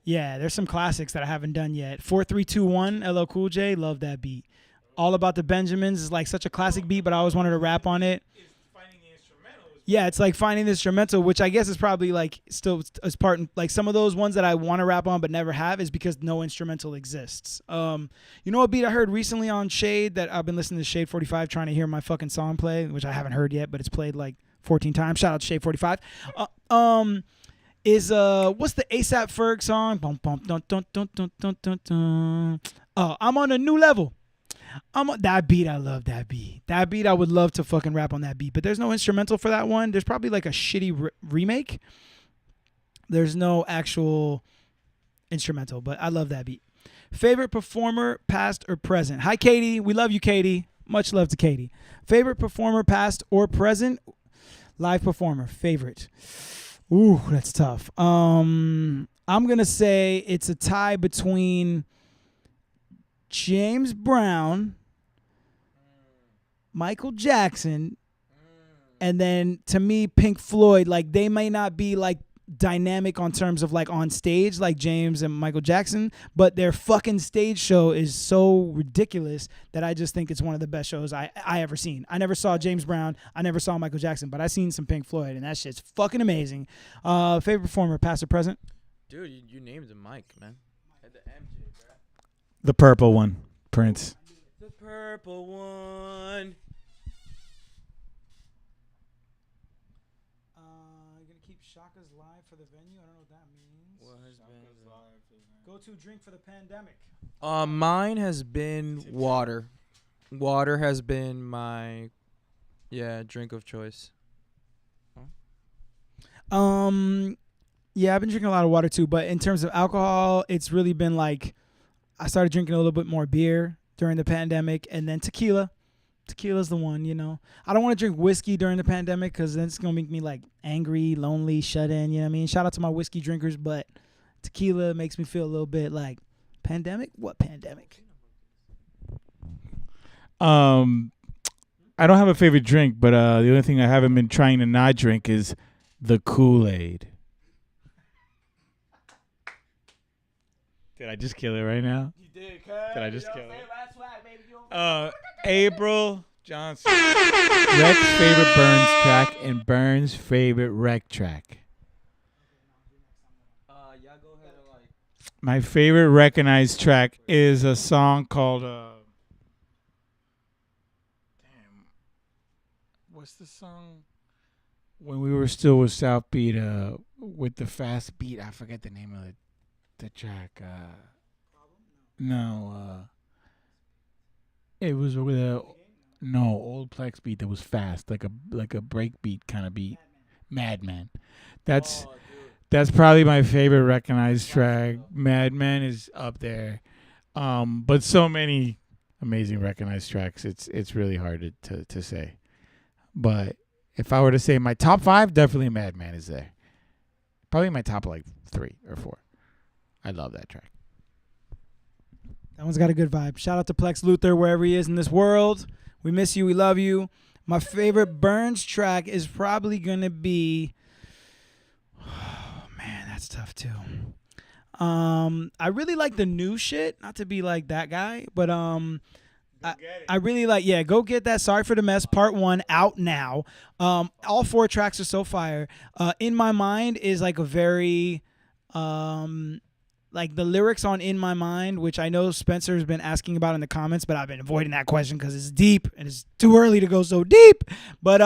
Yeah, there's some classics that I haven't done yet. 4321, LL Cool J, love that beat. All About the Benjamins is like such a classic beat, but I always wanted to rap on it. Yeah, it's like finding the instrumental, which I guess is probably like still as part like some of those ones that I want to rap on but never have is because no instrumental exists. You know what beat I heard recently on Shade that I've been listening to Shade 45 trying to hear my fucking song play, which I haven't heard yet, but it's played like 14 times. Shout out to Shade 45. Is what's the ASAP Ferg song? Bum, bum, dun, dun, dun, dun, dun, dun, dun. I'm on a new level. That beat, I love that beat. That beat, I would love to fucking rap on that beat. But there's no instrumental for that one. There's probably like a shitty remake. There's no actual instrumental, but I love that beat. Favorite performer, past or present? Hi, Katie. We love you, Katie. Much love to Katie. Favorite performer, past or present? Live performer, favorite. Ooh, that's tough. I'm going to say it's a tie between James Brown, Michael Jackson, and then to me, Pink Floyd. Like, they may not be like dynamic on terms of like on stage like James and Michael Jackson, but their fucking stage show is so ridiculous that I just think it's one of the best shows I ever seen. I never saw James Brown, I never saw Michael Jackson, but I seen some Pink Floyd and that shit's fucking amazing. Favorite performer, past or present? Dude, you named the mic, man. At the MJ, bro. The purple one, Prince. The purple one. Shaka's live for the venue. I don't know what that means. What has been Go to drink for the pandemic. Mine has been water. Water has been my drink of choice. Yeah, I've been drinking a lot of water too, but in terms of alcohol, it's really been like I started drinking a little bit more beer during the pandemic and then tequila. Tequila's the one, you know. I don't want to drink whiskey during the pandemic because then it's going to make me like angry, lonely, shut in, you know what I mean? Shout out to my whiskey drinkers, but tequila makes me feel a little bit like pandemic? What pandemic? I don't have a favorite drink, but the only thing I haven't been trying to not drink is the Kool-Aid. Did I just kill it right now? You did, Did I just kill it? April Johnson. Rec's favorite Burns track and Burns' favorite Rec track. Yeah, go ahead and like. My favorite recognized track is a song called what's the song? When we were still with South Beat, with the fast beat, I forget the name of the track. It was with old Plex beat that was fast, like a break beat kind of beat. Madman. That's probably my favorite recognized track. Madman is up there. But so many amazing recognized tracks. It's really hard to say. But if I were to say my top 5, definitely Madman is there. Probably my top like 3 or 4. I love that track. That one's got a good vibe. Shout out to Plex Luthor wherever he is in this world. We miss you. We love you. My favorite Burns track is probably going to be... Oh, man, that's tough too. I really like the new shit. Not to be like that guy, but I really like, go get that Sorry for the Mess Part 1 out now. All 4 tracks are so fire. In My Mind is like a very... like the lyrics on In My Mind, which I know Spencer's been asking about in the comments, but I've been avoiding that question because it's deep and it's too early to go so deep. But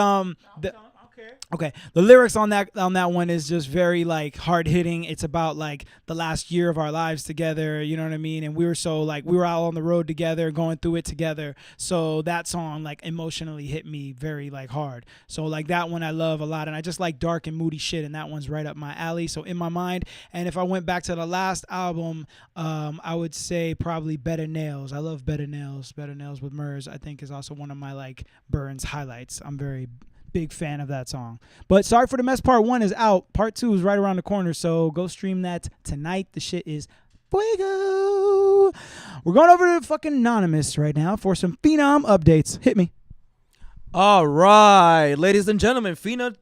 Okay, the lyrics on that one is just very like hard hitting. It's about like the last year of our lives together, you know what I mean? And we were so like we were out on the road together, going through it together. So that song like emotionally hit me very like hard. So like that one I love a lot, and I just like dark and moody shit, and that one's right up my alley. So In My Mind. And if I went back to the last album, I would say probably Better Nails. I love Better Nails. Better Nails with Murs I think is also one of my like Burns highlights. I'm very big fan of that song. But Sorry for the Mess Part 1 is out. Part 2 is right around the corner, so go stream that tonight. The shit is fuego. We're going over to fucking Anonymous right now for some Phenom updates. Hit me. All right, ladies and gentlemen, Phenom. Learn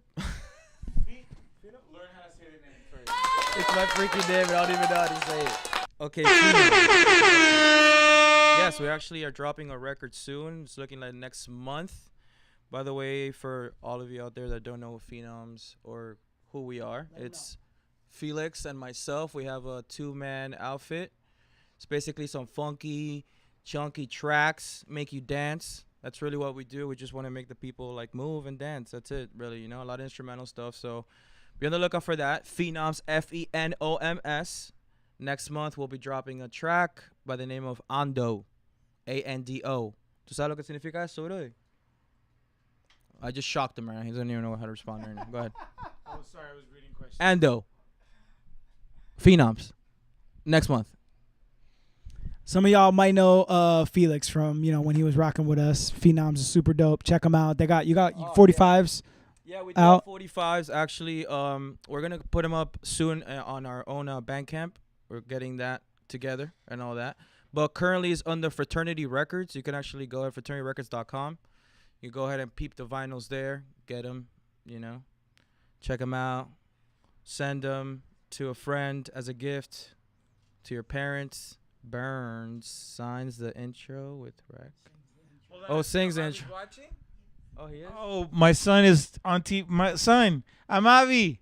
how to say the name first. It's my freaking name. I don't even know how to say it. Okay, Phenom. Yes, we actually are dropping a record soon. It's looking like next month. By the way, for all of you out there that don't know Phenoms or who we are, it's Felix and myself. We have a 2-man outfit. It's basically some funky, chunky tracks, make you dance. That's really what we do. We just want to make the people like move and dance. That's it, really. You know, a lot of instrumental stuff. So be on the lookout for that. Phenoms, Phenoms. Next month, we'll be dropping a track by the name of Ando, A-N-D-O. ¿Tú sabes lo que significa eso, bro? I just shocked him, right? He doesn't even know how to respond right now. Go ahead. Oh, sorry, I was reading questions. Ando. Phenoms. Next month. Some of y'all might know Felix from, you know, when he was rocking with us. Phenoms is super dope. Check them out. You got 45s. Yeah, we do out. have 45s. Actually, we're going to put them up soon on our own Bandcamp. We're getting that together and all that. But currently it's under Fraternity Records. You can actually go at fraternityrecords.com. You go ahead and peep the vinyls there. Get them, you know. Check them out. Send them to a friend as a gift. To your parents. Burns signs the intro with Rec. Oh, sings the intro. Watching? Oh, he is? Oh, my son is on TV. My son, Amavi,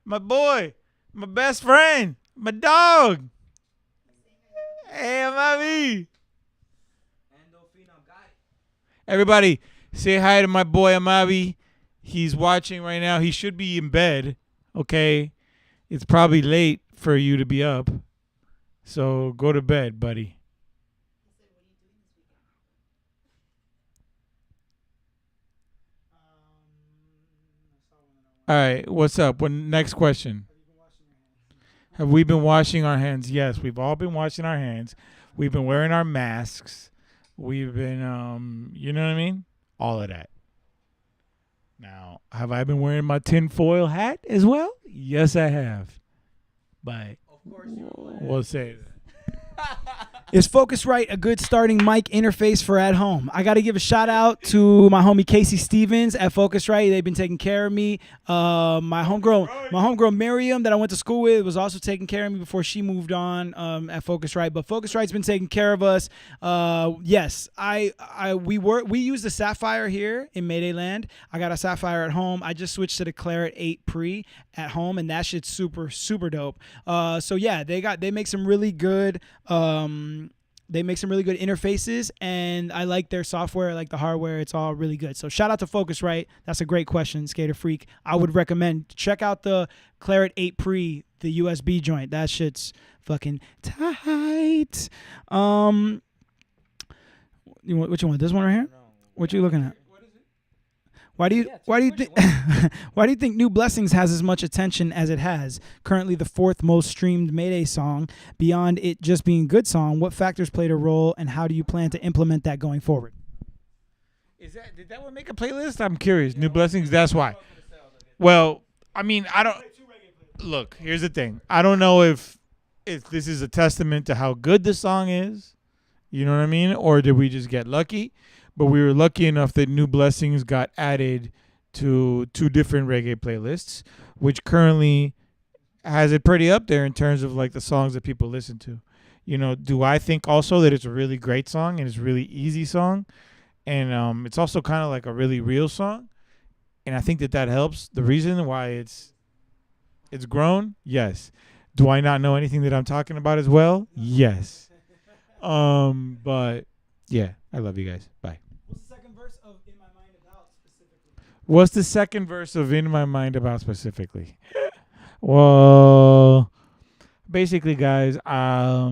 my boy, my best friend, my dog. Hey, Amavi. Everybody, say hi to my boy Amavi. He's watching right now. He should be in bed. Okay, it's probably late for you to be up. So go to bed, buddy. All right, what's up? Next question. Have we been washing our hands? Yes, we've all been washing our hands. We've been wearing our masks. We've been, you know what I mean? All of that. Now, have I been wearing my tinfoil hat as well? Yes, I have. But Of course you we'll say that. Is Focusrite a good starting mic interface for at home? I got to give a shout out to my homie Casey Stevens at Focusrite. They've been taking care of me. My homegirl Miriam that I went to school with was also taking care of me before she moved on at Focusrite. But Focusrite's been taking care of us. Yes, we use the Sapphire here in Mayday Land. I got a Sapphire at home. I just switched to the Claret 8 Pre at home, and that shit's super super dope. So yeah, they make some really good. They make some really good interfaces, and I like their software. I like the hardware. It's all really good. So shout out to Focusrite. That's a great question, Skater Freak. I would recommend check out the Claret 8 Pre, the USB joint. That shit's fucking tight. What you want? This one right here? What you looking at? Why do you think New Blessings has as much attention as it has? Currently the 4th most streamed Mayday song. Beyond it just being a good song, what factors played a role, and how do you plan to implement that going forward? Did that one make a playlist? I'm curious. New Blessings, that's why. Well, I mean, I don't look, here's the thing. I don't know if this is a testament to how good the song is. You know what I mean? Or did we just get lucky? But we were lucky enough that New Blessings got added to 2 different reggae playlists, which currently has it pretty up there in terms of like the songs that people listen to. You know, do I think also that it's a really great song and it's a really easy song, and it's also kind of like a really real song, and I think that helps. The reason why it's grown, yes. Do I not know anything that I'm talking about as well? Yes. But yeah, I love you guys. Bye. What's the second verse of In In My Mind About specifically? What's the second verse of In My Mind About specifically? Well, basically, guys, I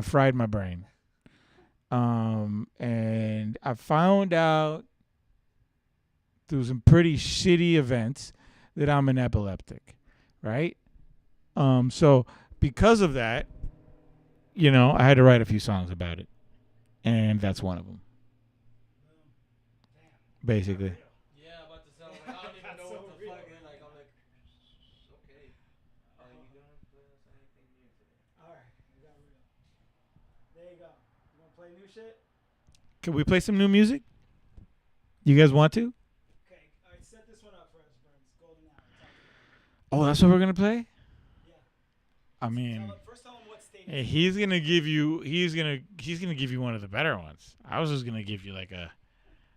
fried my brain. And I found out through some pretty shitty events that I'm an epileptic, right? So because of that, I had to write a few songs about it, and that's one of them. Basically. Yeah, I'm about to sound like I don't even know what the fuck. Like I'm like, okay. Are you gonna play us anything new today? All right, we got real. There you go. You want to play new shit? Can we play some new music? You guys want to? Okay. All right, set this one up for us, Burns. Golden Hour. Oh, that's what we're gonna play? Yeah. I mean, First tell him what state. hey, he's gonna give you one of the better ones. I was just gonna give you like a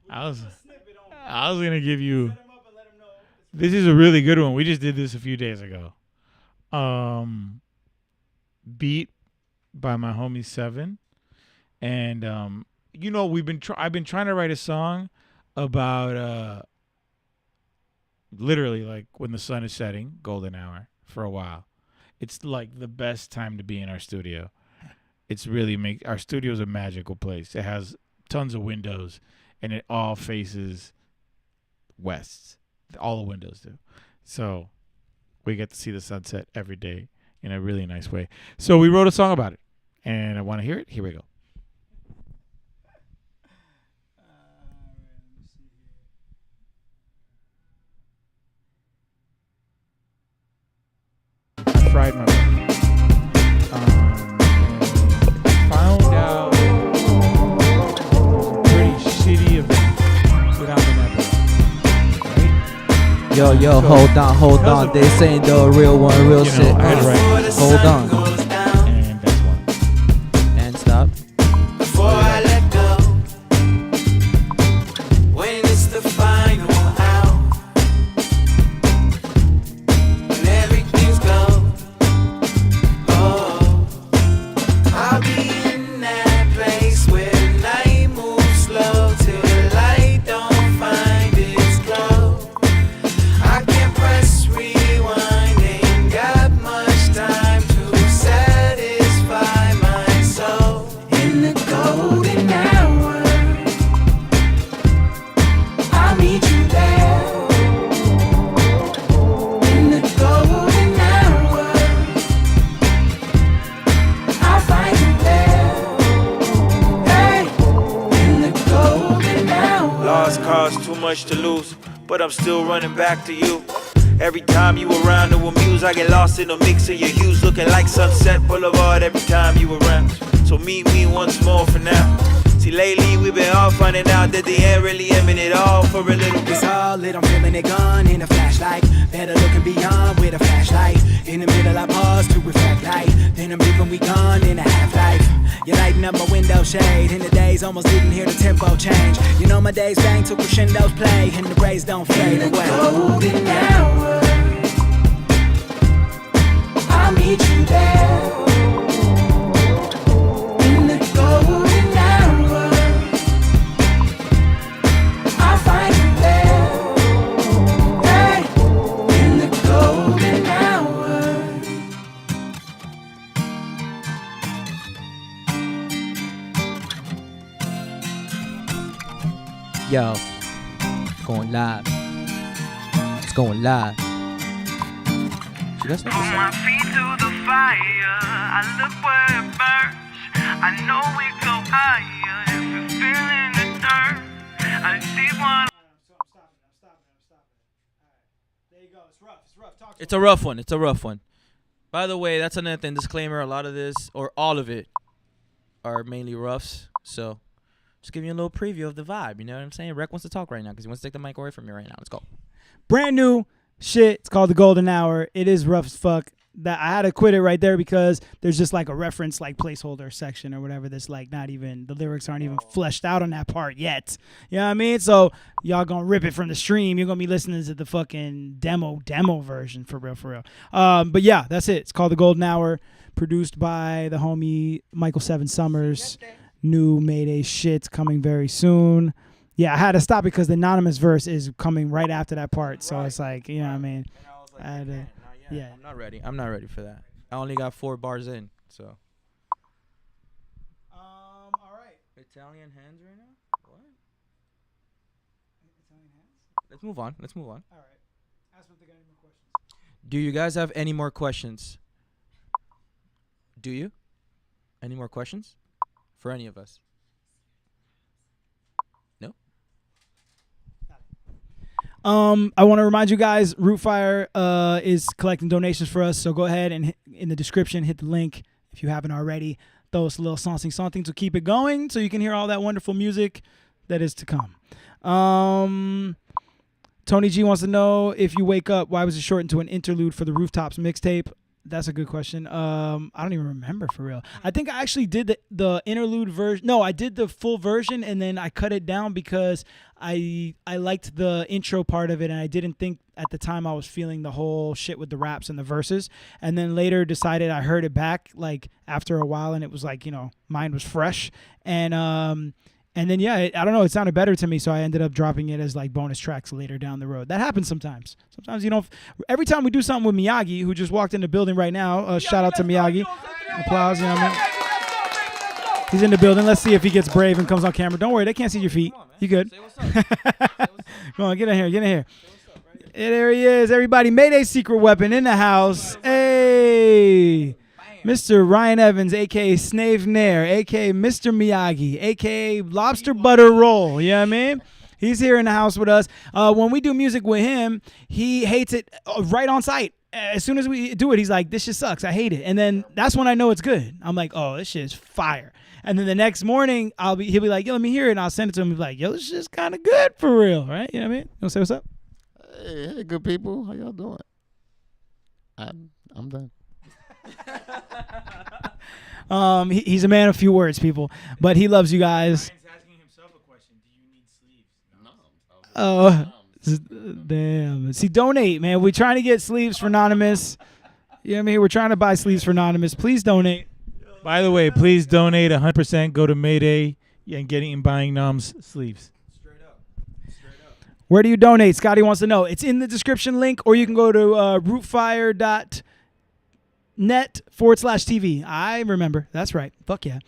I was gonna give you. Set him up and let him know. This is a really good one. We just did this a few days ago. Beat by my homie Seven, and I've been trying to write a song about literally like when the sun is setting, golden hour, for a while. It's like the best time to be in our studio. It's really our studio is a magical place. It has tons of windows, and it all faces west. All the windows do. So we get to see the sunset every day in a really nice way. So we wrote a song about it, and I want to hear it. Here we go. Fried my brain. Found out pretty shitty events without an epilogue. Right? Yo, hold on. This ain't the real one, real shit. I had to write this. Hold on. And that's one. And stop. Before I let go, when it's the final hour, when everything's gone, oh, I'll be in that place where the night moves slow till the light don't find its glow. I can't press rewind, ain't got much time to satisfy my soul. In the golden hour, I'll meet you there. In the golden hour, I'll find you there. Hey, in the golden hour. Lost cause, too much to lose, but I'm still running back to you. Every time you around to amuse, I get lost in a mix of your hues, looking like Sunset Boulevard every time you around. So meet me once more for now. See, lately we've been all finding out that the end really aiming it all for a little bit. It's all lit, I'm feeling it gone in a flashlight. Better looking beyond with a flashlight. In the middle I pause to reflect light. Then I'm leaving, we gone in a half-life. You're lighting up my window shade. In the days almost didn't hear the tempo change. You know my days bang till crescendos play. And the rays don't fade away. Golden hour, I'll meet you there. In the golden hour, I'll find you there. Hey, in the golden hour. Yo, it's going live. It's going live. See, that's not the Put my song. feet to the fire. I look where it burns. I know we go higher if you're feeling the dirt. I see one. I'm stopping. All right. There you go. It's rough. Talk to It's a rough one. It's a rough one. By the way, that's another thing. Disclaimer: a lot of this, or all of it, are mainly roughs. So, just give you a little preview of the vibe. You know what I'm saying? Rec wants to talk right now because he wants to take the mic away from me right now. Let's go. brand new shit. It's called The Golden Hour. It is rough as fuck. That I had to quit it right there because there's just like a reference like placeholder section or whatever that's like not even, the lyrics aren't even fleshed out on that part yet. You know what I mean? So y'all gonna rip it from the stream. You're gonna be listening to the fucking demo version for real. But yeah, that's it. It's called The Golden Hour, produced by the homie Michael Seven Summers. new Mayday shit's coming very soon. Yeah, I had to stop because the anonymous verse is coming right after that part. So it's like, you know what I mean? And I was like, I had to- not yet. yeah. I'm not ready. I'm not ready for that. I only got 4 bars in, so. All right. Italian hands right now? What? Let's move on. Let's move on. All right. Ask if they got any more questions. Do you guys have any more questions? Do you? Any more questions? For any of us? No? I want to remind you guys, Rootfire is collecting donations for us. So go ahead and in the description, hit the link if you haven't already. Throw us a little something to keep it going so you can hear all that wonderful music that is to come. Tony G wants to know, if you wake up, why was it shortened to an interlude for the Rooftops mixtape? That's a good question. I don't even remember for real. I think I actually did the interlude version. No, I did the full version and then I cut it down because I liked the intro part of it and I didn't think at the time I was feeling the whole shit with the raps and the verses. And then later decided I heard it back like after a while and it was like, you know, mine was fresh. And then, yeah, I don't know. It sounded better to me, so I ended up dropping it as, like, bonus tracks later down the road. That happens sometimes. Sometimes you don't. Every time we do something with Miyagi, who just walked in the building right now, shout out to Miyagi. Applause, you know what I mean? He's in the building. Let's see if he gets brave and comes on camera. Don't worry, they can't see your feet. You good. Say what's up. Come on, get in here. Get in here. There he is. Everybody, Mayday secret weapon in the house. Hey. Mr. Ryan Evans, a.k.a. Snave Nair, a.k.a. Mr. Miyagi, a.k.a. Lobster Butter Roll. You know what I mean? He's here in the house with us. When we do music with him, he hates it right on site. As soon as we do it, he's like, this shit sucks. I hate it. And then that's when I know it's good. I'm like, oh, this shit is fire. And then the next morning, he'll be like, yo, let me hear it. And I'll send it to him. He'll be like, yo, this shit's kind of good for real, right? You know what I mean? You want to say what's up? Hey, good people. How y'all doing? I'm done. He's a man of few words, people, but he loves you guys. Ryan's asking himself a question. Do you need sleeves? Oh, damn. See, donate, man. We're trying to get sleeves for Anonymous. You know what I mean? We're trying to buy sleeves for Anonymous. Please donate. By the way, please donate 100%. Go to Mayday and getting and buying Nom's sleeves. Where do you donate? Scotty wants to know. It's in the description link, or you can go to rootfire.net/TV. I remember. That's right. Fuck yeah.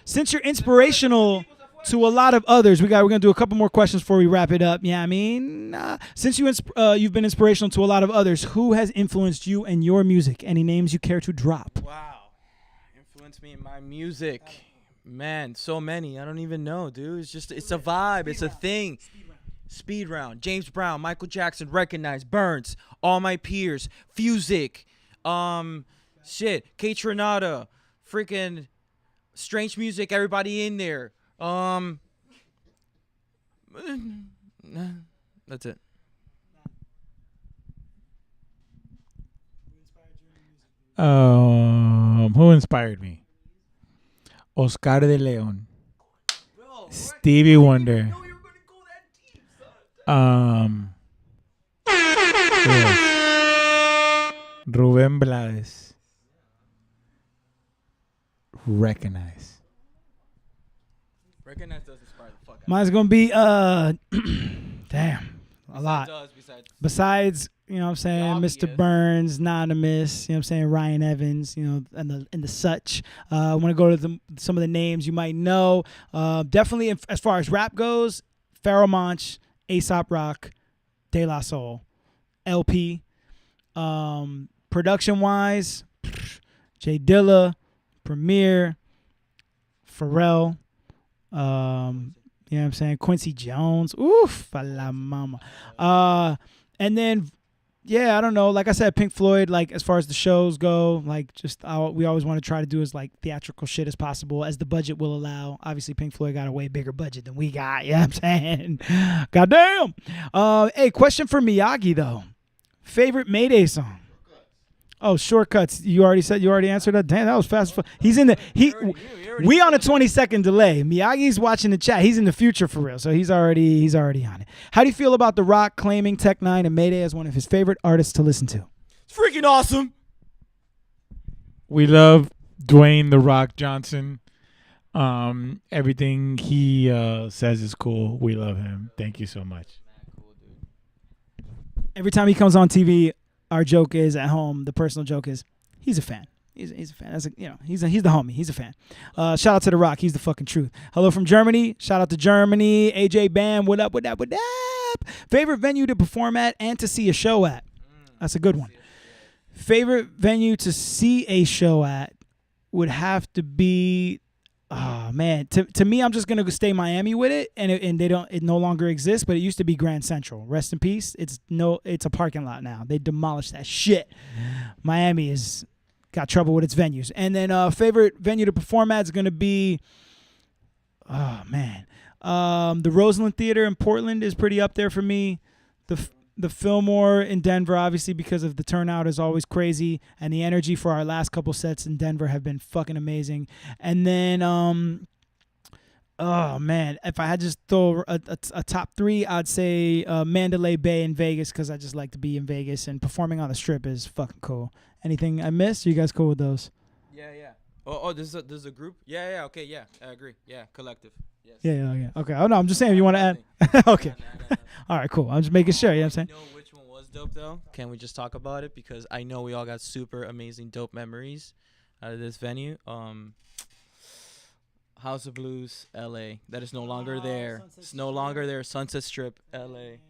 Since you're inspirational to a lot of others, we're gonna do a couple more questions before we wrap it up. Yeah, I mean, since you've been inspirational to a lot of others, who has influenced you and your music? Any names you care to drop? Wow. Influenced me in my music. Man, so many. I don't even know, dude. It's a vibe. It's a thing. Speed Round, James Brown, Michael Jackson, Recognize, Burns, All My Peers, Fusic, K Tronada, freaking Strange Music, everybody in there. That's it. Who inspired me? Oscar de Leon, Stevie Wonder. Rubén Blades. Recognize. Recognize does inspire the fuck out. Mine's gonna be damn, a lot. Besides, you know what I'm saying, The Mr. obvious. Burns, Anonymous, you know what I'm saying, Ryan Evans, you know, and the such. I want to go to some of the names you might know. Definitely, as far as rap goes, Pharoah Monch, Aesop Rock, De La Soul, LP. Production-wise, Jay Dilla, Premier, Pharrell, you know what I'm saying, Quincy Jones, oof, a la mama. And then, yeah, I don't know, like I said, Pink Floyd, like as far as the shows go, like just we always want to try to do as like theatrical shit as possible as the budget will allow. Obviously, Pink Floyd got a way bigger budget than we got, you know what I'm saying? Goddamn. Hey, question for Miyagi, though. Favorite Mayday song? Oh, Shortcuts. You already answered that? Damn, that was fast. He's in the we on a 20-second delay. Miyagi's watching the chat. He's in the future for real. So he's already on it. How do you feel about The Rock claiming Tech N9ne and Mayday as one of his favorite artists to listen to? It's freaking awesome. We love Dwayne The Rock Johnson. Everything he says is cool. We love him. Thank you so much. Every time he comes on TV, our joke is at home. The personal joke is he's a fan. He's a fan. That's he's the homie. He's a fan. Shout out to The Rock. He's the fucking truth. Hello from Germany. Shout out to Germany. AJ Bam. What up? What up? What up? Favorite venue to perform at and to see a show at. That's a good one. Favorite venue to see a show at would have to be. Oh man, to me, I'm just gonna stay Miami with it, and it no longer exists. But it used to be Grand Central. Rest in peace. It's a parking lot now. They demolished that shit. Miami is got trouble with its venues. And then favorite venue to perform at is gonna be. Oh man, the Roseland Theater in Portland is pretty up there for me. The Fillmore in Denver, obviously, because of the turnout is always crazy. And the energy for our last couple sets in Denver have been fucking amazing. And then, oh, man, if I had just throw a top three, I'd say Mandalay Bay in Vegas because I just like to be in Vegas. And performing on the Strip is fucking cool. Anything I missed? Are you guys cool with those? Yeah. Oh, this is a group? Yeah, okay, yeah. I agree. Yeah, collective. Yes. Yeah. Okay. Oh, no, I'm just saying if you want to add. Okay. No. All right, cool. I'm just making sure. You know what I'm saying? Know which one was dope, though? Can we just talk about it? Because I know we all got super amazing, dope memories out of this venue. House of Blues, L.A. That is no longer there. It's no longer there. Sunset Strip, L.A.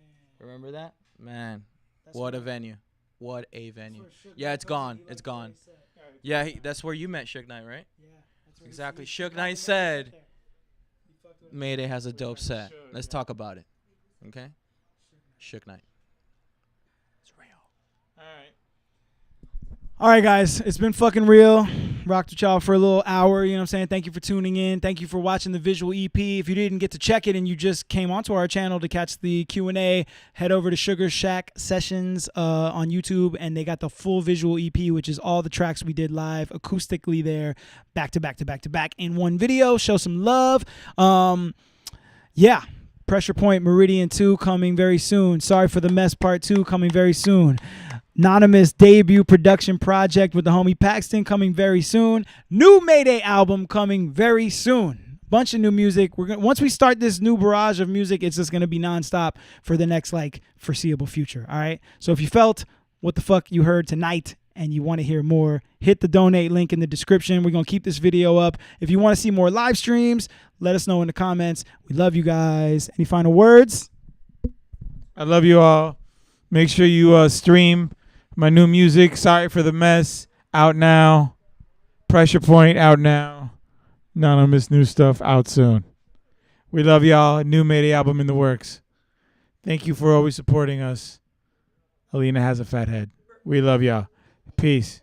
Remember that? Man, what a venue. What a venue. Yeah, it's gone. It's gone. Yeah, that's where you met Suge Knight, right? Yeah. Exactly. Suge Knight said Mayday has a dope set. Let's talk about it. Okay? Suge Knight. It's real. All right, guys. It's been fucking real. Rocked with y'all for a little hour. You know what I'm saying? Thank you for tuning in. Thank you for watching the visual EP. If you didn't get to check it and you just came onto our channel to catch the Q&A, head over to Sugar Shack Sessions on YouTube, and they got the full visual EP, which is all the tracks we did live acoustically there, back to back in one video. Show some love. Yeah. Pressure Point Meridian 2 coming very soon. Sorry for the Mess Part 2 coming very soon. Anonymous debut production project with the homie Paxton coming very soon. New Mayday album coming very soon. Bunch of new music. Once we start this new barrage of music, it's just gonna be nonstop for the next foreseeable future. All right. So if you felt what the fuck you heard tonight and you want to hear more, hit the donate link in the description. We're gonna keep this video up. If you want to see more live streams, let us know in the comments. We love you guys. Any final words? I love you all. Make sure you stream my new music, Sorry for the Mess, out now. Pressure Point, out now. Anonymous new stuff, out soon. We love y'all. A new Mayday album in the works. Thank you for always supporting us. Alina has a fat head. We love y'all. Peace.